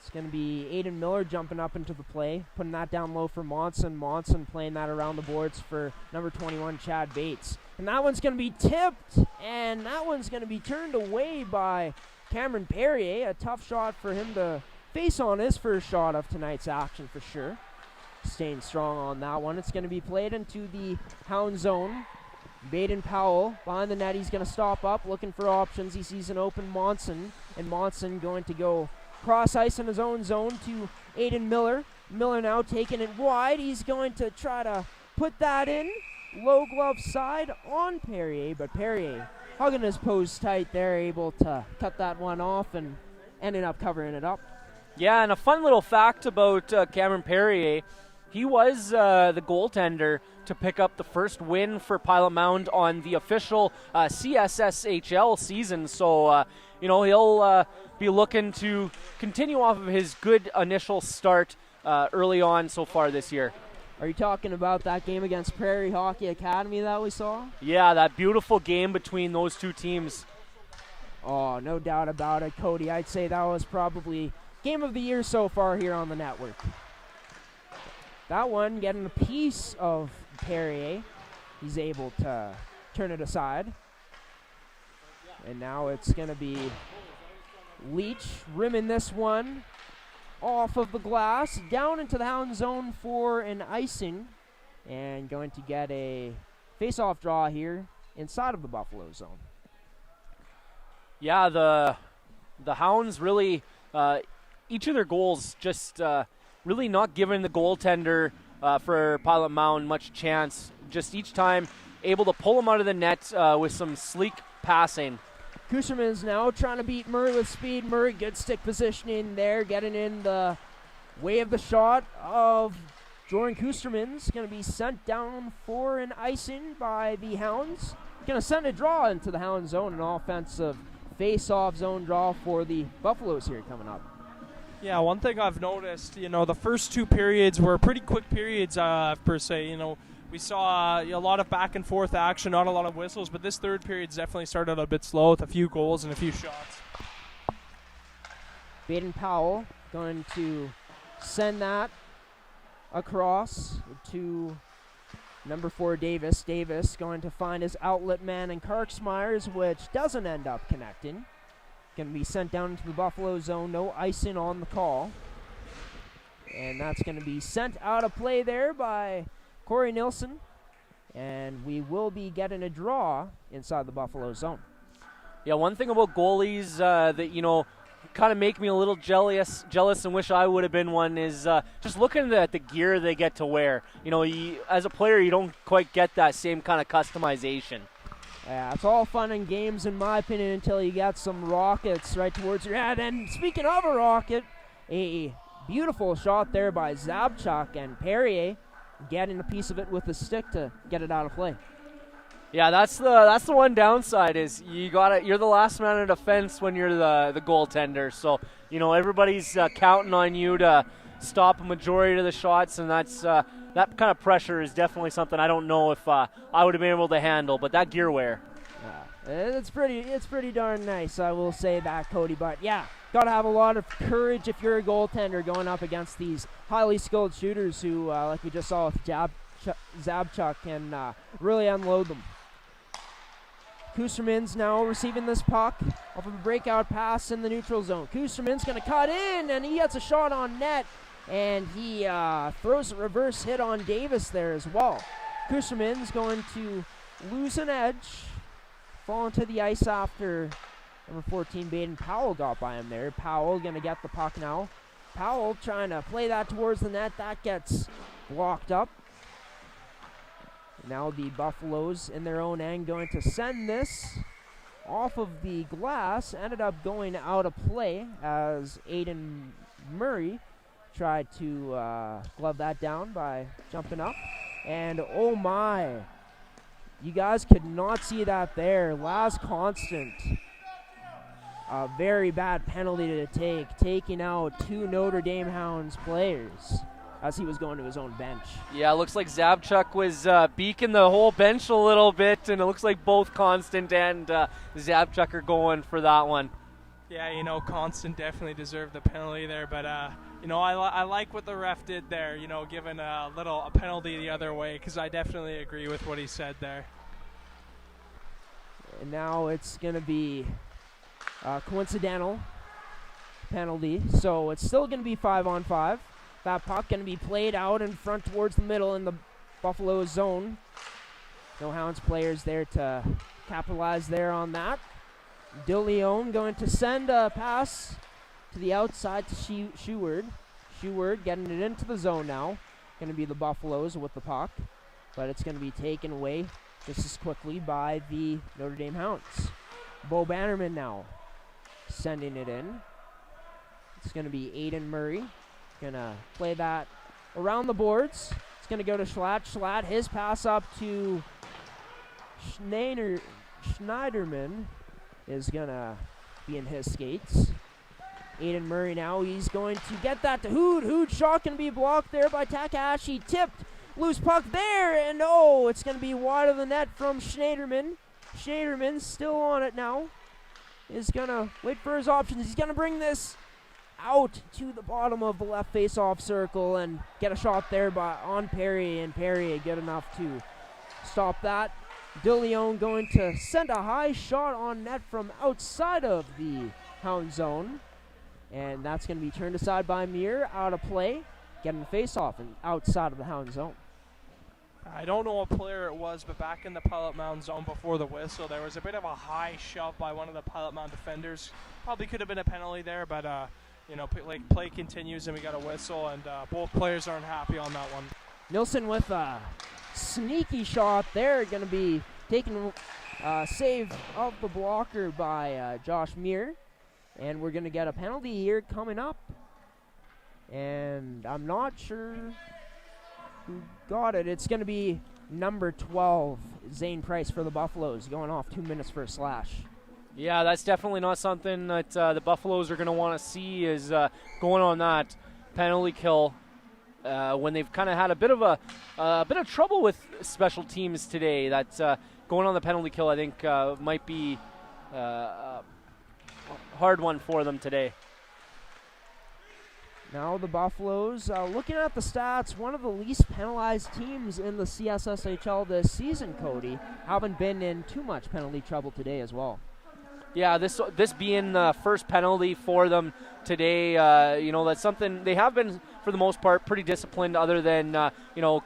It's going to be Aiden Miller jumping up into the play, putting that down low for Monson. Monson playing that around the boards for number 21, Chad Bates. And that one's going to be tipped, and that one's going to be turned away by Cameron Perrier. A tough shot for him to face on his first shot of tonight's action for sure. Staying strong on that one. It's going to be played into the Hound zone. Baden Powell behind the net. He's going to stop up, looking for options. He sees an open Monson, and Monson going to go cross ice in his own zone to Aiden Miller. Miller now taking it wide. He's going to try to put that in. Low glove side on Perrier, but Perrier hugging his post tight there, able to cut that one off and ended up covering it up. Yeah, and a fun little fact about Cameron Perrier, he was the goaltender to pick up the first win for Pilot Mound on the official CSSHL season. So, he'll be looking to continue off of his good initial start early on so far this year. Are you talking about that game against Prairie Hockey Academy that we saw? Yeah, that beautiful game between those two teams. Oh, no doubt about it, Cody. I'd say that was probably game of the year so far here on the network. That one getting a piece of Perrier. He's able to turn it aside. And now it's going to be Leach rimming this one off of the glass, down into the Hound zone for an icing, and going to get a face-off draw here inside of the Buffalo zone. Yeah, the Hounds really, each of their goals just really not giving the goaltender for Pilot Mound much chance. Just each time able to pull him out of the net with some sleek passing. Kusterman's now trying to beat Murray with speed. Murray, good stick positioning there, getting in the way of the shot of Jordan Kusterman's. Going to be sent down for an icing by the Hounds. Going to send a draw into the Hound zone, an offensive face-off zone draw for the Buffaloes here coming up. Yeah, one thing I've noticed, the first two periods were pretty quick periods per se. We saw a lot of back and forth action, not a lot of whistles, but this third period's definitely started a bit slow with a few goals and a few shots. Baden Powell going to send that across to number 4, Davis. Davis going to find his outlet man in Karksmeyers, which doesn't end up connecting. Going to be sent down into the Buffalo zone. No icing on the call. And that's going to be sent out of play there by Corey Nilsson. And we will be getting a draw inside the Buffalo zone. Yeah, one thing about goalies that, you know, kind of make me a little jealous and wish I would have been one is just looking at the gear they get to wear. You know, as a player, you don't quite get that same kind of customization. Yeah, it's all fun and games, in my opinion, until you got some rockets right towards your head. And speaking of a rocket, a beautiful shot there by Zabchuk, and Perrier getting a piece of it with the stick to get it out of play. Yeah, that's the one downside is you're the last man in defense when you're the goaltender. So, you know, everybody's counting on you to stop a majority of the shots, and that's that kind of pressure is definitely something I don't know if I would have been able to handle. But that gear wear, it's pretty darn nice, I will say that, Cody. But yeah, got to have a lot of courage if you're a goaltender going up against these highly skilled shooters who, like we just saw with Zabchuk, can really unload them. Kusterman's now receiving this puck off of a breakout pass in the neutral zone. Kusterman's going to cut in, and he gets a shot on net, and he throws a reverse hit on Davis there as well. Kusterman's going to lose an edge, fall into the ice after number 14, Baden Powell, got by him there. Powell going to get the puck now. Powell trying to play that towards the net. That gets blocked up. Now the Buffaloes in their own end going to send this off of the glass. Ended up going out of play as Aiden Murray tried to glove that down by jumping up. And oh my, you guys could not see that there. Last Constant, a very bad penalty to take, taking out 2 Notre Dame Hounds players as he was going to his own bench. Yeah, it looks like Zabchuk was beaking the whole bench a little bit, and it looks like both Constant and Zabchuk are going for that one. Yeah, you know, Constant definitely deserved the penalty there, but, you know, I like what the ref did there, you know, giving a penalty the other way, because I definitely agree with what he said there. And now it's going to be a coincidental penalty, so it's still going to be 5-on-5. That puck going to be played out in front towards the middle in the Buffalo zone. No Hounds players there to capitalize there on that. DeLeon going to send a pass to the outside to Sheward. Sheward getting it into the zone now. Going to be the Buffaloes with the puck, but it's going to be taken away just as quickly by the Notre Dame Hounds. Bo Bannerman now sending it in. It's going to be Aiden Murray. Going to play that around the boards. It's going to go to Schlatt. Schlatt, his pass up to Schneiderman is going to be in his skates. Aiden Murray now, he's going to get that to Hood. Hood shot can be blocked there by Takahashi. Tipped. Loose puck there, and oh, it's going to be wide of the net from Schneiderman. Schneiderman still on it now. Is going to wait for his options. He's going to bring this out to the bottom of the left face-off circle and get a shot there on Perry, and Perry good enough to stop that. DeLeon going to send a high shot on net from outside of the Hound zone, and that's going to be turned aside by Muir, out of play, getting the face-off and outside of the Hound zone. I don't know what player it was, but back in the Pilot Mound zone before the whistle, there was a bit of a high shove by one of the Pilot Mound defenders. Probably could have been a penalty there, but you know, play continues and we got a whistle, and both players aren't happy on that one. Nilsson with a sneaky shot there, going to be taking save of the blocker by Josh Muir, and we're going to get a penalty here coming up, and I'm not sure who got it. It's going to be number 12, Zane Price for the Buffaloes, going off 2 minutes for a slash. Yeah, that's definitely not something that the Buffaloes are going to want to see, is going on that penalty kill when they've kind of had a bit of trouble with special teams today. That's going on the penalty kill, I think, might be a hard one for them today. Now the Buffaloes, looking at the stats, one of the least penalized teams in the CSSHL this season, Cody. Haven't been in too much penalty trouble today as well. Yeah, this being the first penalty for them today, that's something they have been, for the most part, pretty disciplined other than,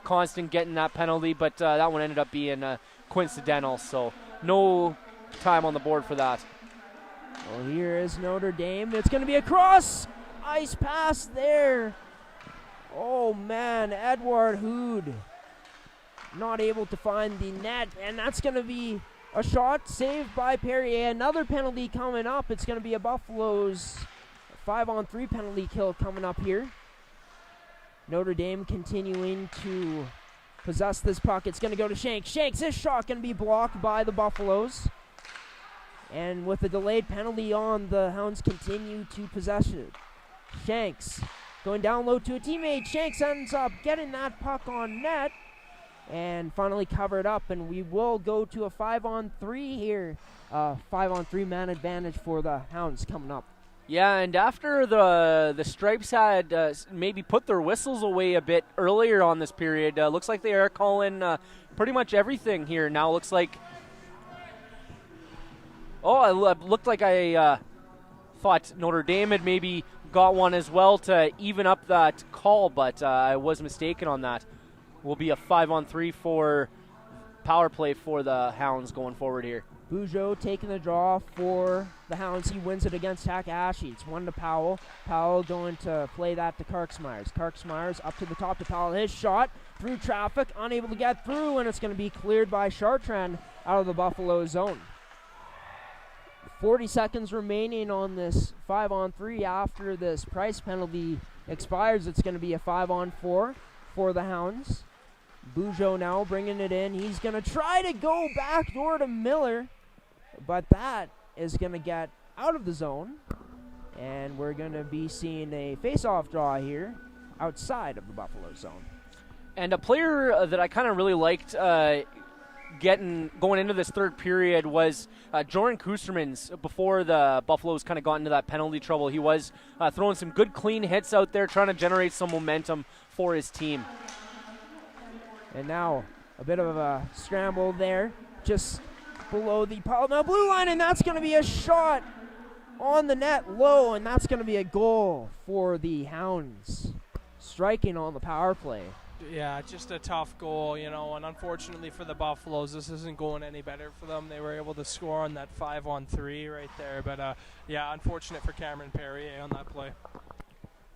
constant getting that penalty, but that one ended up being coincidental, so no time on the board for that. Well, here is Notre Dame. It's going to be a cross-ice pass there. Oh, man, Edward Hood not able to find the net, and that's going to be a shot saved by Perrier. Another penalty coming up. It's going to be a Buffaloes 5-on-3 penalty kill coming up here. Notre Dame continuing to possess this puck. It's going to go to Shanks. Shanks, his shot going to be blocked by the Buffaloes. And with a delayed penalty on, the Hounds continue to possess it. Shanks going down low to a teammate. Shanks ends up getting that puck on net and finally covered up, and we will go to a 5-on-3 here. 5-on-3 man advantage for the Hounds coming up. Yeah, and after the Stripes had maybe put their whistles away a bit earlier on this period, looks like they are calling pretty much everything here. Now looks like... it looked like I thought Notre Dame had maybe got one as well to even up that call, but I was mistaken on that. Will be a 5-on-3 for power play for the Hounds going forward here. Bugeaud taking the draw for the Hounds. He wins it against Takahashi. It's one to Powell. Powell going to play that to Karksmeyers. Karksmeyers up to the top to Powell. His shot through traffic, unable to get through, and it's going to be cleared by Chartrand out of the Buffalo zone. 40 seconds remaining on this 5-on-3 after this price penalty expires. It's going to be a 5-on-4 for the Hounds. Bugeaud now bringing it in. He's going to try to go backdoor to Miller, but that is going to get out of the zone, and we're going to be seeing a face-off draw here outside of the Buffalo zone. And a player that I kind of really liked going into this third period was Jordan Kustermans. Before the Buffaloes kind of got into that penalty trouble, he was throwing some good clean hits out there, trying to generate some momentum for his team. And now a bit of a scramble there, just below the Parliament blue line, and that's going to be a shot on the net low, and that's going to be a goal for the Hounds, striking on the power play. Yeah, just a tough goal, and unfortunately for the Buffaloes, this isn't going any better for them. They were able to score on that 5-on-3 right there, but unfortunate for Cameron Perrier on that play.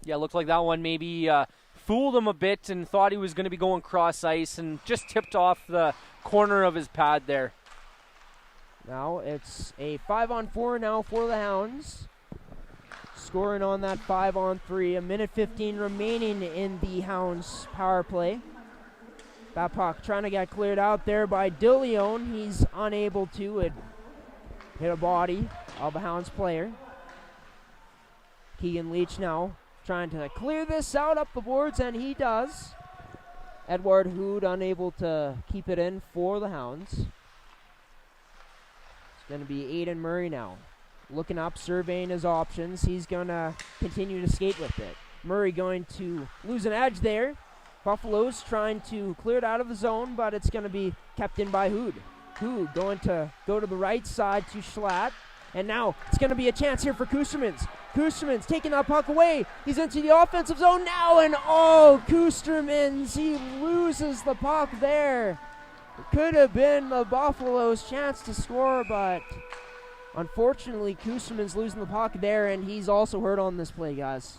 Yeah, looked like that one maybe fooled him a bit and thought he was going to be going cross ice and just tipped off the corner of his pad there. Now it's a 5-on-4 now for the Hounds. Scoring on that 5-on-3. 1:15 remaining in the Hounds power play. That puck trying to get cleared out there by DeLeon. He's unable to. It hit a body of a Hounds player. Keegan Leach now trying to clear this out up the boards, and he does. Edward Hood unable to keep it in for the Hounds. It's going to be Aiden Murray now. Looking up, surveying his options. He's going to continue to skate with it. Murray going to lose an edge there. Buffaloes trying to clear it out of the zone, but it's going to be kept in by Hood. Hood going to go to the right side to Schlatt. And now it's going to be a chance here for Kustermans. Kustermans taking that puck away. He's into the offensive zone now, and Kustermans, he loses the puck there. It could have been the Buffaloes' chance to score, but unfortunately, Kustermans losing the puck there, and he's also hurt on this play, guys.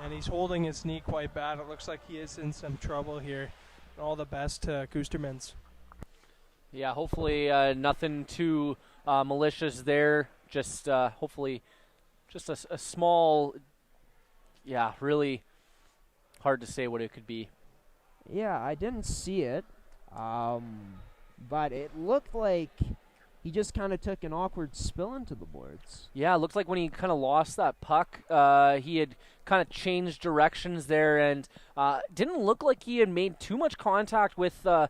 And he's holding his knee quite bad. It looks like he is in some trouble here. All the best to Kustermans. Yeah, hopefully nothing too malicious there. Just hopefully just a small, really hard to say what it could be. Yeah, I didn't see it, but it looked like he just kind of took an awkward spill into the boards. Yeah, it looked like when he kind of lost that puck, he had kind of changed directions there, and didn't look like he had made too much contact with a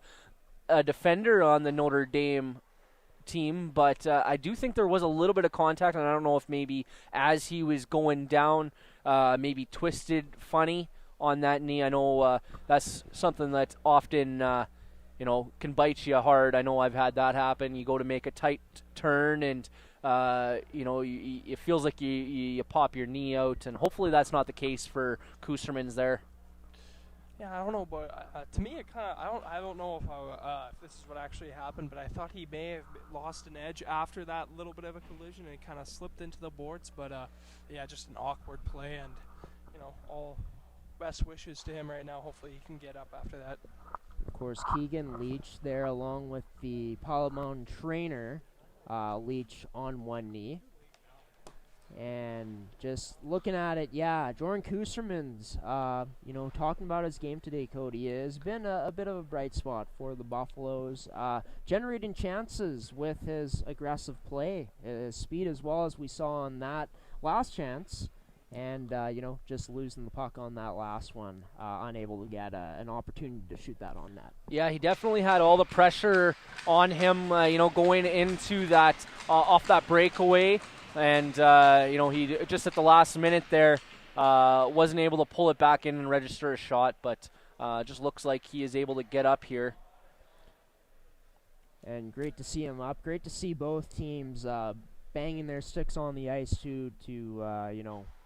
defender on the Notre Dame team, but I do think there was a little bit of contact, and I don't know if maybe as he was going down maybe twisted funny on that knee. I know that's something that often can bite you hard. I know I've had that happen. You go to make a tight turn and it feels like you pop your knee out, and hopefully that's not the case for Kusterman's there. Yeah, I don't know, but to me, it kind of I don't know if this is what actually happened, but I thought he may have lost an edge after that little bit of a collision and kind of slipped into the boards. But just an awkward play, and all best wishes to him right now. Hopefully, he can get up after that. Of course, Keegan Leach there, along with the Pilot Mound trainer, Leach on one knee. And just looking at it, Jordan Kusterman's, talking about his game today, Cody, has been a bit of a bright spot for the Buffaloes, generating chances with his aggressive play, his speed as well, as we saw on that last chance, and, just losing the puck on that last one, unable to get an opportunity to shoot that on net. Yeah, he definitely had all the pressure on him, going into that, off that breakaway. And, he just at the last minute there wasn't able to pull it back in and register a shot, but just looks like he is able to get up here. And great to see him up. Great to see both teams banging their sticks on the ice to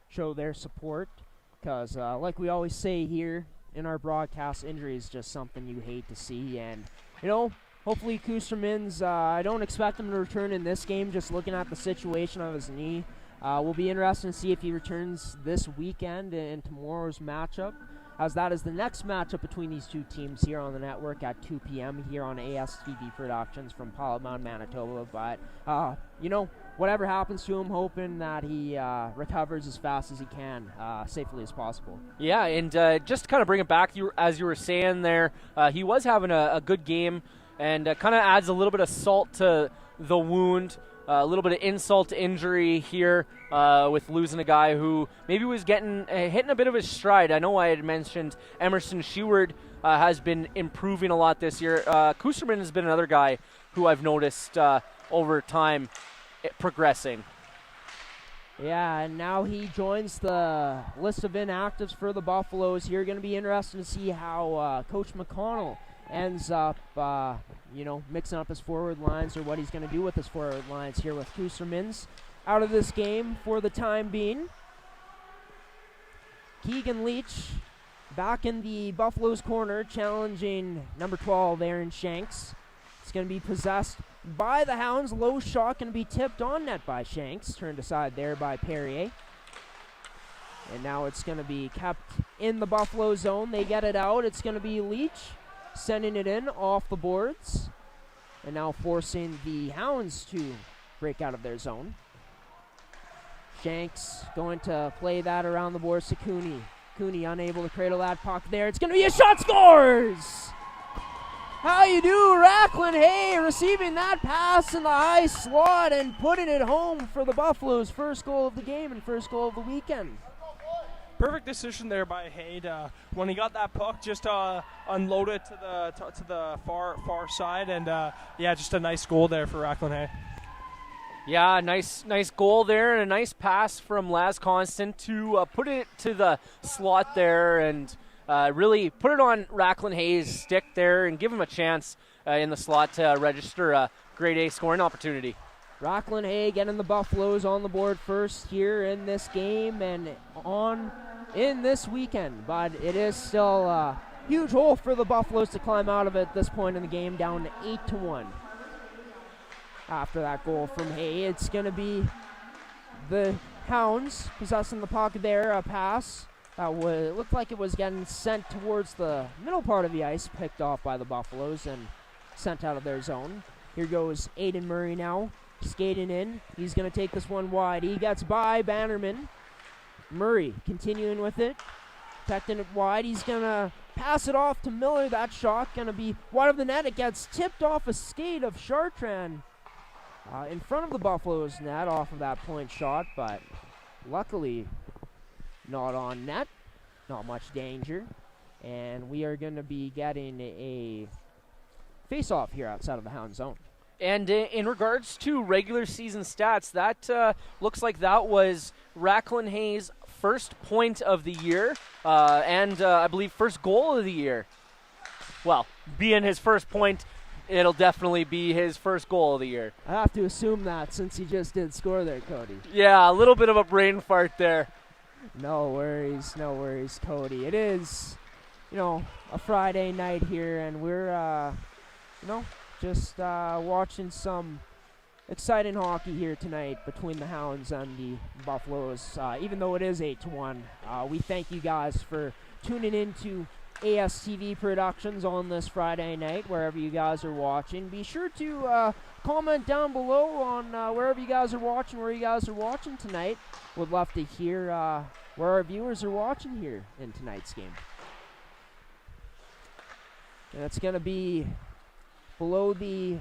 show their support. Because like we always say here in our broadcast, injury is just something you hate to see. And, hopefully Kusterman's, I don't expect him to return in this game, just looking at the situation of his knee. Will be interesting to see if he returns this weekend in tomorrow's matchup, as that is the next matchup between these two teams here on the network at 2 p.m. here on ASTV Productions from Pilot Mound, Manitoba. But, whatever happens to him, hoping that he recovers as fast as he can, safely as possible. Yeah, and just to kind of bring it back, as you were saying there, he was having a good game, and kind of adds a little bit of salt to the wound, a little bit of insult to injury here with losing a guy who maybe was hitting a bit of his stride. I know I had mentioned Emerson Sheward has been improving a lot this year. Kusterman has been another guy who I've noticed over time progressing. Yeah, and now he joins the list of inactives for the Buffaloes here. Going to be interesting to see how Coach McConnell ends up, mixing up his forward lines, or what he's going to do with his forward lines here with Kusterman's out of this game for the time being. Keegan Leach back in the Buffaloes corner, challenging number 12, Aaron Shanks. It's going to be possessed by the Hounds. Low shot going to be tipped on net by Shanks, turned aside there by Perrier. And now it's going to be kept in the Buffalo zone. They get it out. It's going to be Leach sending it in off the boards, and now forcing the Hounds to break out of their zone. Shanks going to play that around the boards to Cooney. Cooney unable to cradle that puck there. It's going to be a shot, scores! How you do, Racklin Hay, receiving that pass in the high slot and putting it home for the Buffaloes' first goal of the game and first goal of the weekend. Perfect decision there by Haid. When he got that puck, just unload it to the far side, and just a nice goal there for Racklin Hay. Yeah, nice goal there, and a nice pass from Laz Constant to put it to the slot there, and really put it on Racklin Hay's stick there, and give him a chance in the slot to register a grade A scoring opportunity. Racklin Hay getting the Buffaloes on the board first here in this game and in this weekend, but it is still a huge hole for the Buffaloes to climb out of at this point in the game, down to 8-1. After that goal from Hay, it's going to be the Hounds possessing the puck there, a pass that looked like it was getting sent towards the middle part of the ice, picked off by the Buffaloes and sent out of their zone. Here goes Aiden Murray now, skating in. He's going to take this one wide. He gets by Bannerman. Murray continuing with it, protecting it wide. He's going to pass it off to Miller. That shot going to be wide of the net. It gets tipped off a skate of Chartrand in front of the Buffaloes net off of that point shot, but luckily not on net. Not much danger. And we are going to be getting a face-off here outside of the Hound zone. And in regards to regular season stats, that looks like that was Racklin Hay's first point of the year and I believe first goal of the year. Well, being his first point, it'll definitely be his first goal of the year. I have to assume that since he just did score there, Cody. Yeah, a little bit of a brain fart there. No worries, Cody. It is, a Friday night here, and we're, just watching some exciting hockey here tonight between the Hounds and the Buffaloes. Even though it is 8-1, we thank you guys for tuning in to ASTV Productions on this Friday night, wherever you guys are watching. Be sure to comment down below on wherever you guys are watching, where you guys are watching tonight. Would love to hear where our viewers are watching here in tonight's game. And it's going to be below the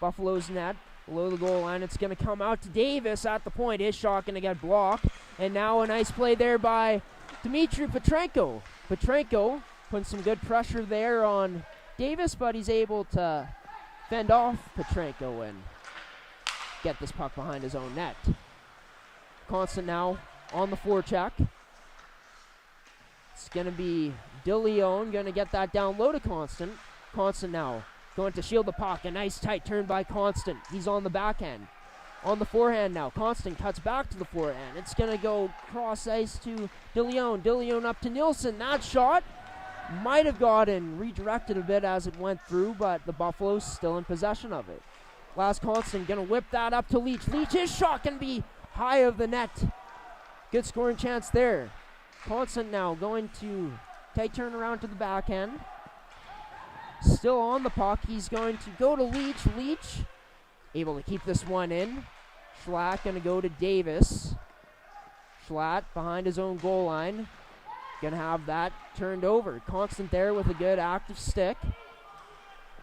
Buffalo's net, below the goal line. It's going to come out to Davis at the point. His shot going to get blocked. And now a nice play there by Dmitry Petrenko. Petrenko putting some good pressure there on Davis, but he's able to fend off Petrenko and get this puck behind his own net. Constant now on the forecheck. It's going to be DeLeon going to get that down low to Constant. Constant now going to shield the puck. A nice tight turn by Constant. He's on the backhand. On the forehand now. Constant cuts back to the forehand. It's going to go cross ice to DeLeon. DeLeon up to Nielsen. That shot might have gotten redirected a bit as it went through, but the Buffaloes still in possession of it. Last Constant going to whip that up to Leach. Leach, his shot can be high of the net. Good scoring chance there. Constant now going to tight turn around to the backhand. Still on the puck. He's going to go to Leach. Leach able to keep this one in. Schlatt going to go to Davis. Schlatt behind his own goal line. Going to have that turned over. Constant there with a good active stick.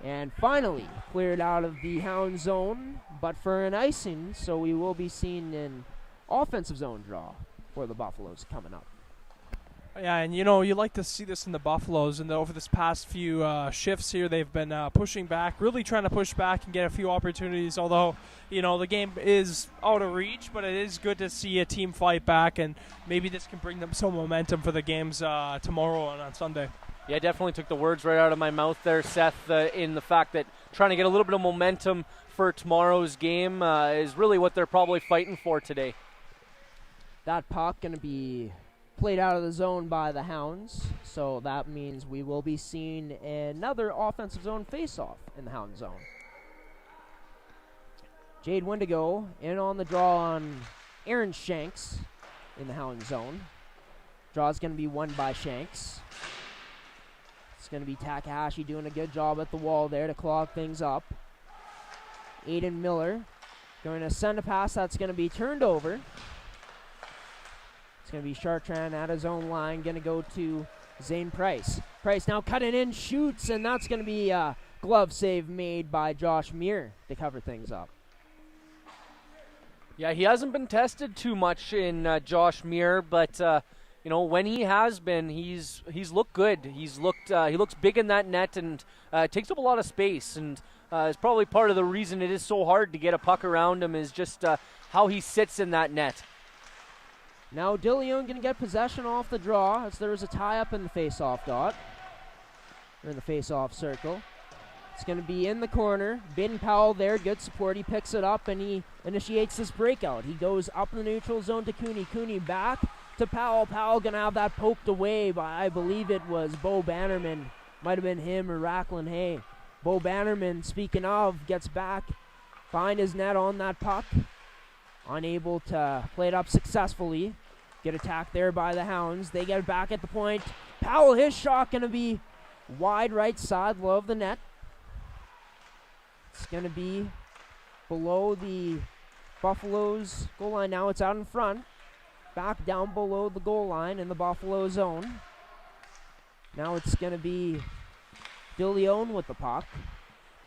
And finally cleared out of the Hound zone, but for an icing, so we will be seeing an offensive zone draw for the Buffaloes coming up. Yeah, and you like to see this in the Buffaloes, and over this past few shifts here, they've been pushing back, really trying to push back and get a few opportunities, although, the game is out of reach, but it is good to see a team fight back, and maybe this can bring them some momentum for the games tomorrow and on Sunday. Yeah, definitely took the words right out of my mouth there, Seth, in the fact that trying to get a little bit of momentum for tomorrow's game is really what they're probably fighting for today. That puck going to be played out of the zone by the Hounds, so that means we will be seeing another offensive zone face-off in the Hound zone. Jade Wendigo in on the draw on Aaron Shanks in the Hound zone. Draw's going to be won by Shanks. It's going to be Takahashi doing a good job at the wall there to clog things up. Aiden Miller going to send a pass that's going to be turned over. It's going to be Chartrand at his own line, going to go to Zane Price. Price now cutting in, shoots, and that's going to be a glove save made by Josh Muir to cover things up. Yeah, he hasn't been tested too much in Josh Muir, but when he has been, he's looked good. He looks big in that net and takes up a lot of space, and is probably part of the reason it is so hard to get a puck around him is just how he sits in that net. Now DeLeon going to get possession off the draw as there is a tie-up in the face-off dot. Or in the face-off circle. It's going to be in the corner. Baden Powell there, good support. He picks it up and he initiates this breakout. He goes up in the neutral zone to Cooney. Cooney back to Powell. Powell going to have that poked away by, I believe it was Bo Bannerman. Might have been him or Racklin Hay. Bo Bannerman, speaking of, gets back behind his net on that puck. Unable to play it up successfully. Get attacked there by the Hounds. They get it back at the point. Powell, his shot going to be wide right side, low of the net. It's going to be below the Buffaloes goal line. Now it's out in front. Back down below the goal line in the Buffalo zone. Now it's going to be DeLeon with the puck.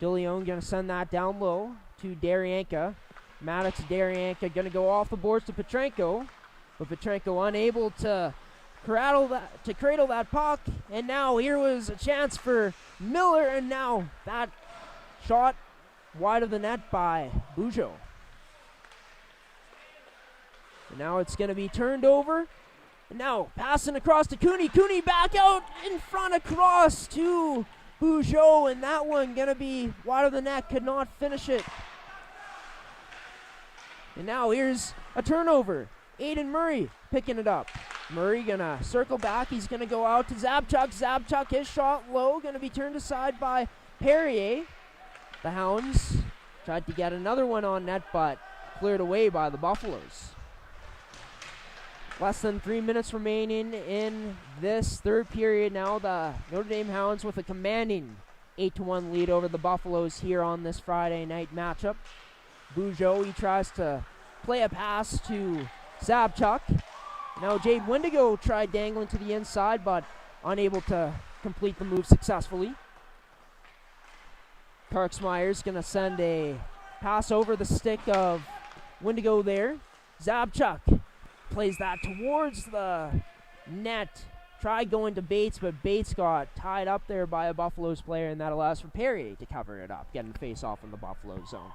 DeLeon going to send that down low to Daryanka. Maddox Daryanka going to go off the boards to Petrenko, but Petrenko unable to cradle that puck, and now here was a chance for Miller, and now that shot wide of the net by Bujo. And now it's going to be turned over. And now passing across to Cooney. Cooney back out in front across to Bugeaud. And that one going to be wide of the net. Could not finish it. And now here's a turnover. Aiden Murray picking it up. Murray going to circle back. He's going to go out to Zabchuk. Zabchuk, his shot low. Going to be turned aside by Perrier. The Hounds tried to get another one on net, but cleared away by the Buffaloes. Less than 3 minutes remaining in this third period. Now the Notre Dame Hounds with a commanding 8-1 lead over the Buffaloes here on this Friday night matchup. Bugeaud, he tries to play a pass to Zabchuk. Now Jade Wendigo tried dangling to the inside, but unable to complete the move successfully. Karksmeyer's going to send a pass over the stick of Wendigo there. Zabchuk plays that towards the net. Tried going to Bates, but Bates got tied up there by a Buffaloes player, and that allows for Perrier to cover it up, getting face off in the Buffalo zone.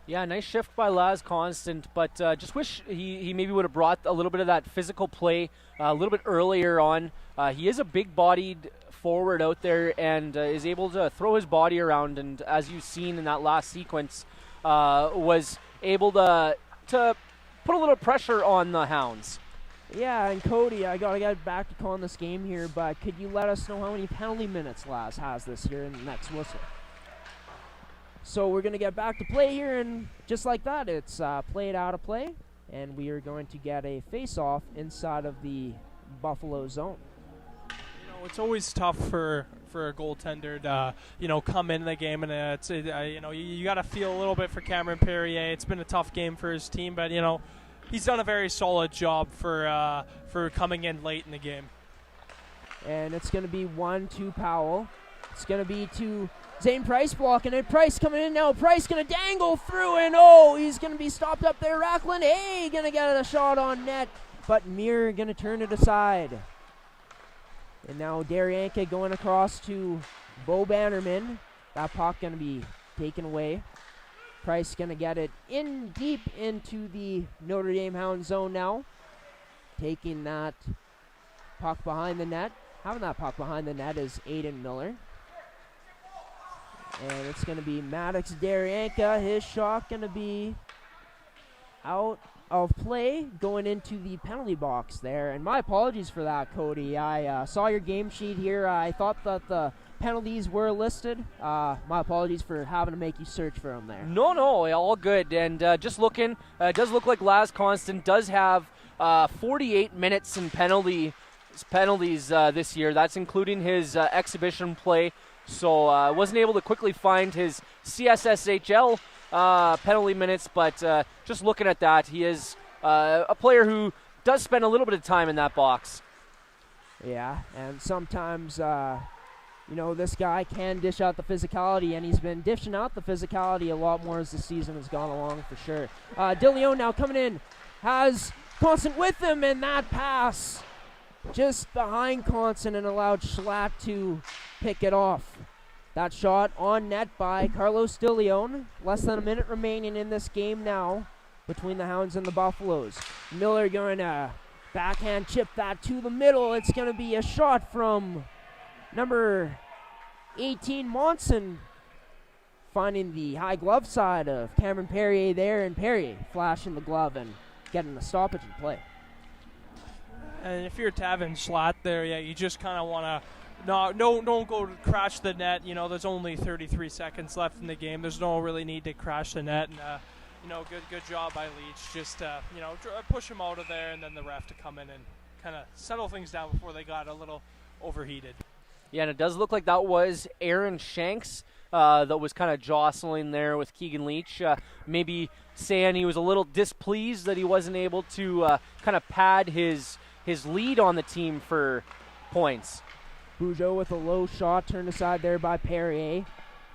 Yeah, nice shift by Laz Constant, but just wish he maybe would have brought a little bit of that physical play a little bit earlier on. He is a big-bodied forward out there and is able to throw his body around, and as you've seen in that last sequence, was able to put a little pressure on the Hounds. Yeah, and Cody, I got to get back to calling this game here, but could you let us know how many penalty minutes Laz has this year in the next whistle? So we're going to get back to play here, and just like that, it's played out of play, and we are going to get a face-off inside of the Buffalo zone. It's always tough for a goaltender to come into the game, and it's you got to feel a little bit for Cameron Perrier. It's been a tough game for his team, but he's done a very solid job for coming in late in the game. And it's going to be 1-2 Powell. It's going to be to Zane Price blocking it. Price coming in now. Price going to dangle through, and he's going to be stopped up there. Racklin, going to get a shot on net, but Muir going to turn it aside. And now Daryanka going across to Bo Bannerman. That puck going to be taken away. Price going to get it in deep into the Notre Dame Hound zone now. Taking that puck behind the net. Having that puck behind the net is Aiden Miller. And it's going to be Maddox Daryanka. His shot going to be out of play going into the penalty box there. And my apologies for that, Cody. I saw your game sheet here. I thought that the penalties were listed. My apologies for having to make you search for them there. No, all good. And just looking, it does look like Laz Constant does have 48 minutes in penalties this year. That's including his exhibition play. So wasn't able to quickly find his CSSHL penalty minutes, but just looking at that, he is a player who does spend a little bit of time in that box. Yeah, and sometimes, this guy can dish out the physicality, and he's been dishing out the physicality a lot more as the season has gone along for sure. DeLeon now coming in, has Constant with him, and that pass just behind Constant and allowed Schlatt to pick it off. That shot on net by Carlos DeLeon. Less than a minute remaining in this game now between the Hounds and the Buffaloes. Miller going to backhand chip that to the middle. It's going to be a shot from number 18, Monson, finding the high glove side of Cameron Perrier there, and Perrier flashing the glove and getting the stoppage in play. And if you're Tavin Schlatt there, you just kind of want to don't go to crash the net. There's only 33 seconds left in the game. There's no really need to crash the net. And good job by Leach. Just push him out of there, and then the ref to come in and kind of settle things down before they got a little overheated. Yeah, and it does look like that was Aaron Shanks that was kind of jostling there with Keegan Leach. Maybe saying he was a little displeased that he wasn't able to kind of pad his lead on the team for points. Bugeaud with a low shot turned aside there by Perrier.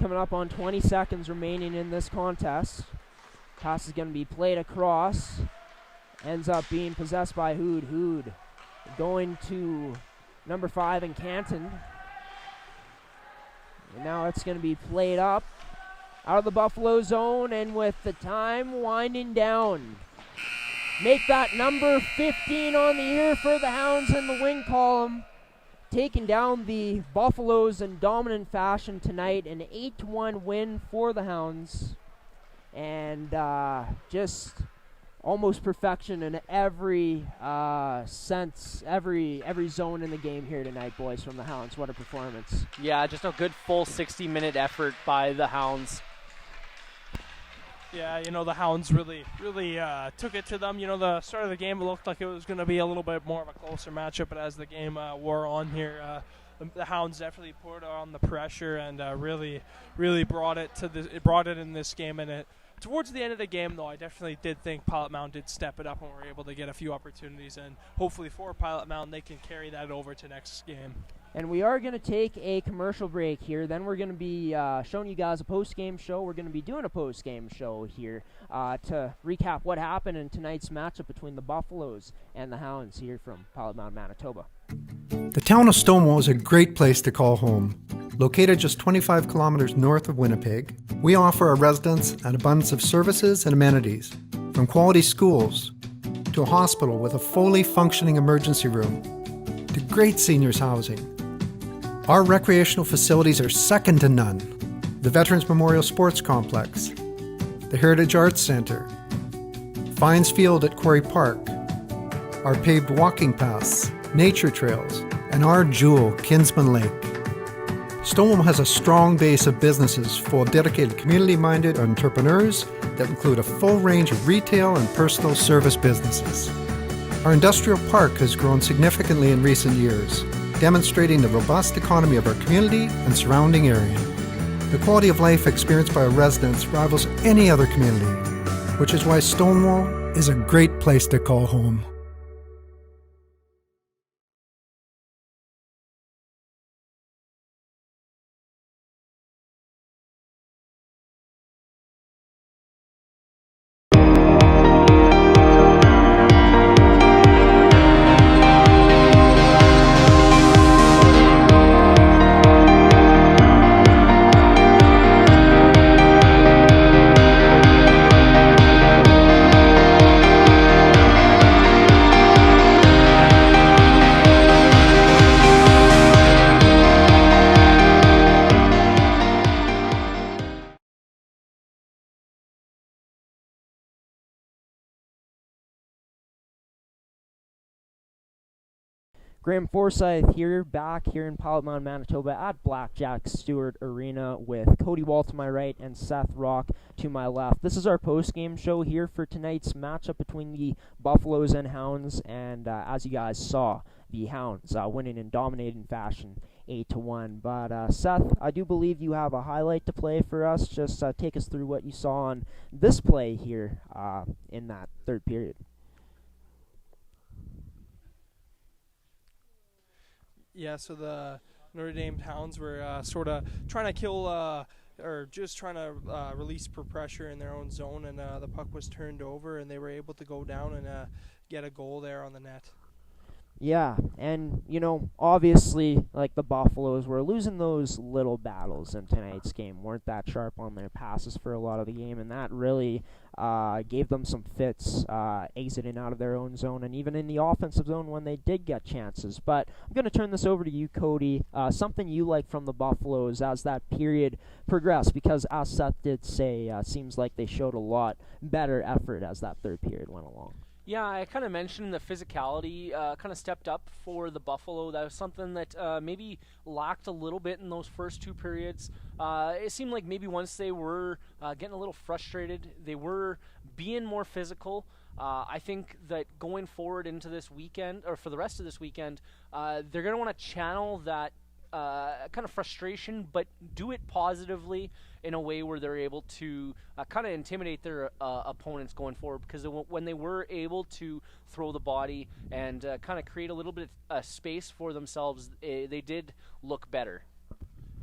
Coming up on 20 seconds remaining in this contest. Pass is going to be played across. Ends up being possessed by Hood. Hood going to number 5 in Canton. And now it's going to be played up out of the Buffalo zone, and with the time winding down. make that number 15 on the year for the Hounds in the wing column. Taking down the Buffaloes in dominant fashion tonight. An 8-1 win for the Hounds. And just almost perfection in every sense, every zone in the game here tonight, boys, from the Hounds. What a performance. Yeah, just a good full 60-minute effort by the Hounds. Yeah, the Hounds really took it to them. The start of the game, it looked like it was going to be a little bit more of a closer matchup, but as the game wore on here, the Hounds definitely poured on the pressure and really brought it in this game. And towards the end of the game, though, I definitely did think Pilot Mound did step it up and were able to get a few opportunities, and hopefully for Pilot Mound, they can carry that over to next game. And we are going to take a commercial break here. Then we're going to be showing you guys a post-game show. We're going to be doing a post-game show here to recap what happened in tonight's matchup between the Buffaloes and the Hounds here from Pilot Mound, Manitoba. The town of Stonewall is a great place to call home. Located just 25 kilometers north of Winnipeg, we offer our residents an abundance of services and amenities, from quality schools to a hospital with a fully functioning emergency room to great seniors housing. Our recreational facilities are second to none. The Veterans Memorial Sports Complex, the Heritage Arts Centre, Fines Field at Quarry Park, our paved walking paths, nature trails, and our jewel, Kinsman Lake. Stonewall has a strong base of businesses full of dedicated community-minded entrepreneurs that include a full range of retail and personal service businesses. Our industrial park has grown significantly in recent years, demonstrating the robust economy of our community and surrounding area. The quality of life experienced by our residents rivals any other community, which is why Stonewall is a great place to call home. Graham Forsyth here, back here in Pilot Mound, Manitoba at Blackjack Stewart Arena with Cody Wall to my right and Seth Rock to my left. This is our post-game show here for tonight's matchup between the Buffaloes and Hounds, and as you guys saw, the Hounds winning in dominating fashion 8-1. But Seth, I do believe you have a highlight to play for us. Just take us through what you saw on this play here in that third period. Yeah, so the Notre Dame Hounds were sort of trying to kill or just trying to release pressure in their own zone, and the puck was turned over, and they were able to go down and get a goal there on the net. Yeah, and, obviously, like the Buffaloes were losing those little battles in tonight's game, weren't that sharp on their passes for a lot of the game, and that really gave them some fits exiting out of their own zone and even in the offensive zone when they did get chances. But I'm going to turn this over to you, Cody. Something you like from the Buffaloes as that period progressed, because as Seth did say, seems like they showed a lot better effort as that third period went along. Yeah, I kind of mentioned the physicality kind of stepped up for the Buffalo. That was something that maybe lacked a little bit in those first two periods. It seemed like maybe once they were getting a little frustrated, they were being more physical. I think that going forward into this weekend, or for the rest of this weekend, they're going to want to channel that kind of frustration, but do it positively in a way where they're able to kind of intimidate their opponents going forward, because when they were able to throw the body and kind of create a little bit of space for themselves, they did look better.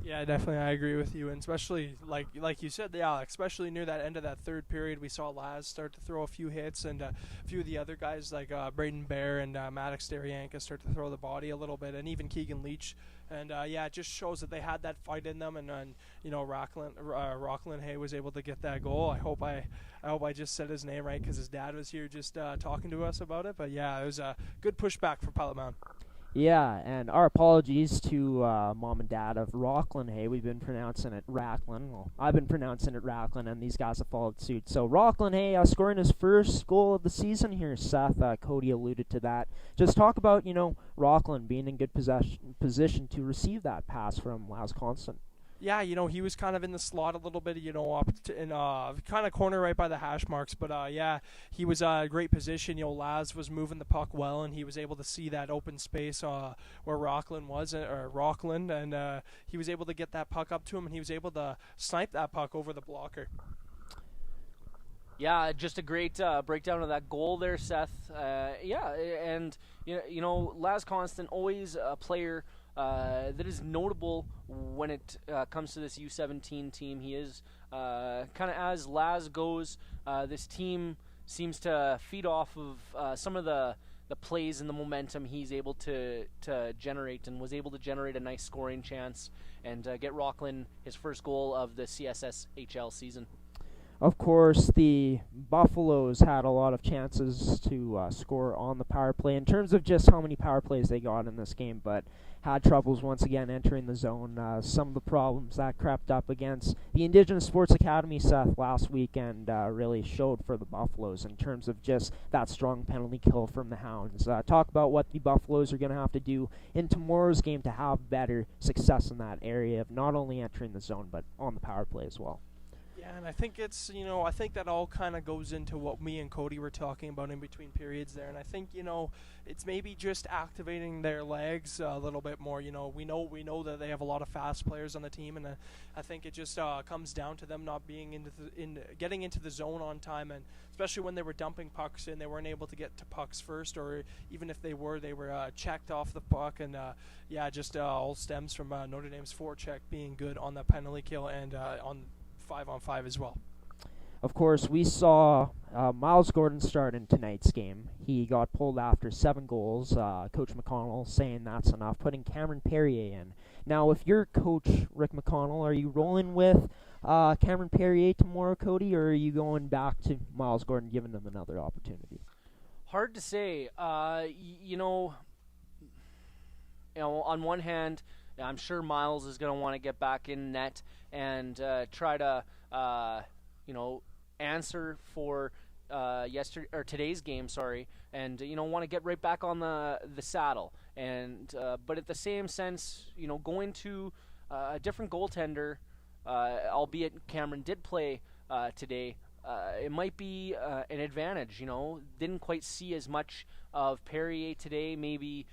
Yeah, definitely, I agree with you, and especially like you said, especially near that end of that third period, we saw Laz start to throw a few hits, and a few of the other guys like Braden Bear and Maddox Derianka start to throw the body a little bit, and even Keegan Leach, and it just shows that they had that fight in them, and Rockland Hay was able to get that goal. I hope I just said his name right because his dad was here just talking to us about it, but yeah, it was a good pushback for Pilot Mound. Yeah, and our apologies to Mom and Dad of Rockland Hay. We've been pronouncing it Racklin. Well, I've been pronouncing it Racklin, and these guys have followed suit. So Rockland Hay scoring his first goal of the season here, Seth. Cody alluded to that. Just talk about, Rockland being in good position to receive that pass from Laz Constant. Yeah, he was kind of in the slot a little bit, up in kind of corner right by the hash marks. But, he was in a great position. Laz was moving the puck well, and he was able to see that open space where Rockland was, and he was able to get that puck up to him, and he was able to snipe that puck over the blocker. Yeah, just a great breakdown of that goal there, Seth. And, Laz Constant, always a player that is notable when it comes to this U17 team. He is kind of, as Laz goes, this team seems to feed off of some of the plays and the momentum he's able to generate, and was able to generate a nice scoring chance and get Rockland his first goal of the CSSHL season. Of course, the Buffaloes had a lot of chances to score on the power play in terms of just how many power plays they got in this game, but had troubles once again entering the zone. Some of the problems that crept up against the Indigenous Sports Academy, Seth, last weekend really showed for the Buffaloes in terms of just that strong penalty kill from the Hounds. Talk about what the Buffaloes are going to have to do in tomorrow's game to have better success in that area of not only entering the zone, but on the power play as well. Yeah, and I think it's, I think that all kind of goes into what me and Cody were talking about in between periods there. And I think, it's maybe just activating their legs a little bit more. We know that they have a lot of fast players on the team, and I think it just comes down to them not being getting into the zone on time, and especially when they were dumping pucks in, they weren't able to get to pucks first, or even if they were checked off the puck, and just all stems from Notre Dame's forecheck being good on the penalty kill and on 5-on-5 as well. Of course, we saw Miles Gordon start in tonight's game. He got pulled after 7 goals. Coach McConnell saying that's enough, putting Cameron Perrier in. Now, if you're Coach Rick McConnell, are you rolling with Cameron Perrier tomorrow, Cody, or are you going back to Miles Gordon, giving him another opportunity? Hard to say. On one hand, I'm sure Miles is going to want to get back in net and try to, answer for today's game. And want to get right back on the saddle. And but at the same sense, going to a different goaltender, albeit Cameron did play today. It might be an advantage, Didn't quite see as much of Perrier today. Maybe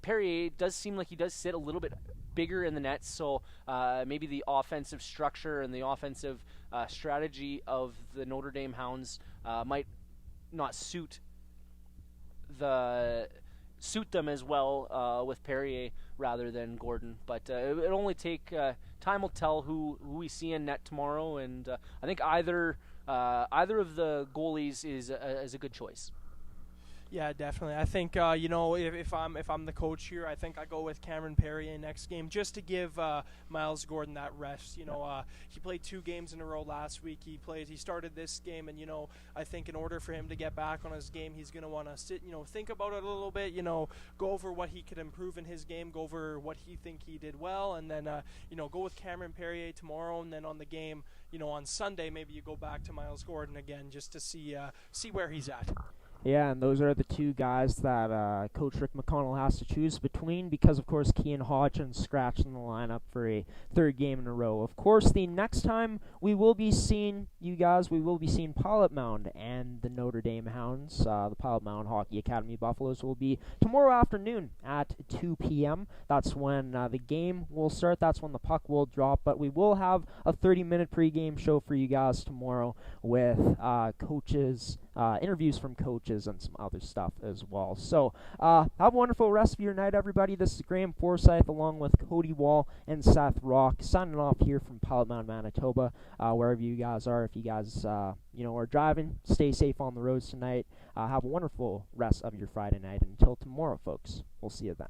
Perrier does seem like he does sit a little bit bigger in the net, so maybe the offensive structure and the offensive strategy of the Notre Dame Hounds might not suit them as well with Perrier rather than Gordon. But it'll only take time will tell who we see in net tomorrow, and I think either of the goalies is a good choice. Yeah, definitely. I think if I'm the coach here, I think I go with Cameron Perrier next game just to give Miles Gordon that rest. He played 2 games in a row last week. He started this game, and I think in order for him to get back on his game, he's going to want to sit, think about it a little bit. Go over what he could improve in his game, go over what he think he did well, and then go with Cameron Perrier tomorrow, and then on the game, on Sunday, maybe you go back to Miles Gordon again just to see where he's at. Yeah, and those are the 2 guys that Coach Rick McConnell has to choose between because, of course, Kean Hodgins scratched in the lineup for a 3rd game in a row. Of course, the next time we will be seeing you guys, we will be seeing Pilot Mound and the Notre Dame Hounds. The Pilot Mound Hockey Academy Buffaloes will be tomorrow afternoon at 2 p.m. That's when the game will start. That's when the puck will drop. But we will have a 30-minute pregame show for you guys tomorrow with coaches interviews from coaches and some other stuff as well. So have a wonderful rest of your night, everybody. This is Graham Forsyth along with Cody Wall and Seth Rock signing off here from Pilot Mound, Manitoba. Wherever you guys are, if you guys are driving, stay safe on the roads tonight. Have a wonderful rest of your Friday night. Until tomorrow, folks. We'll see you then.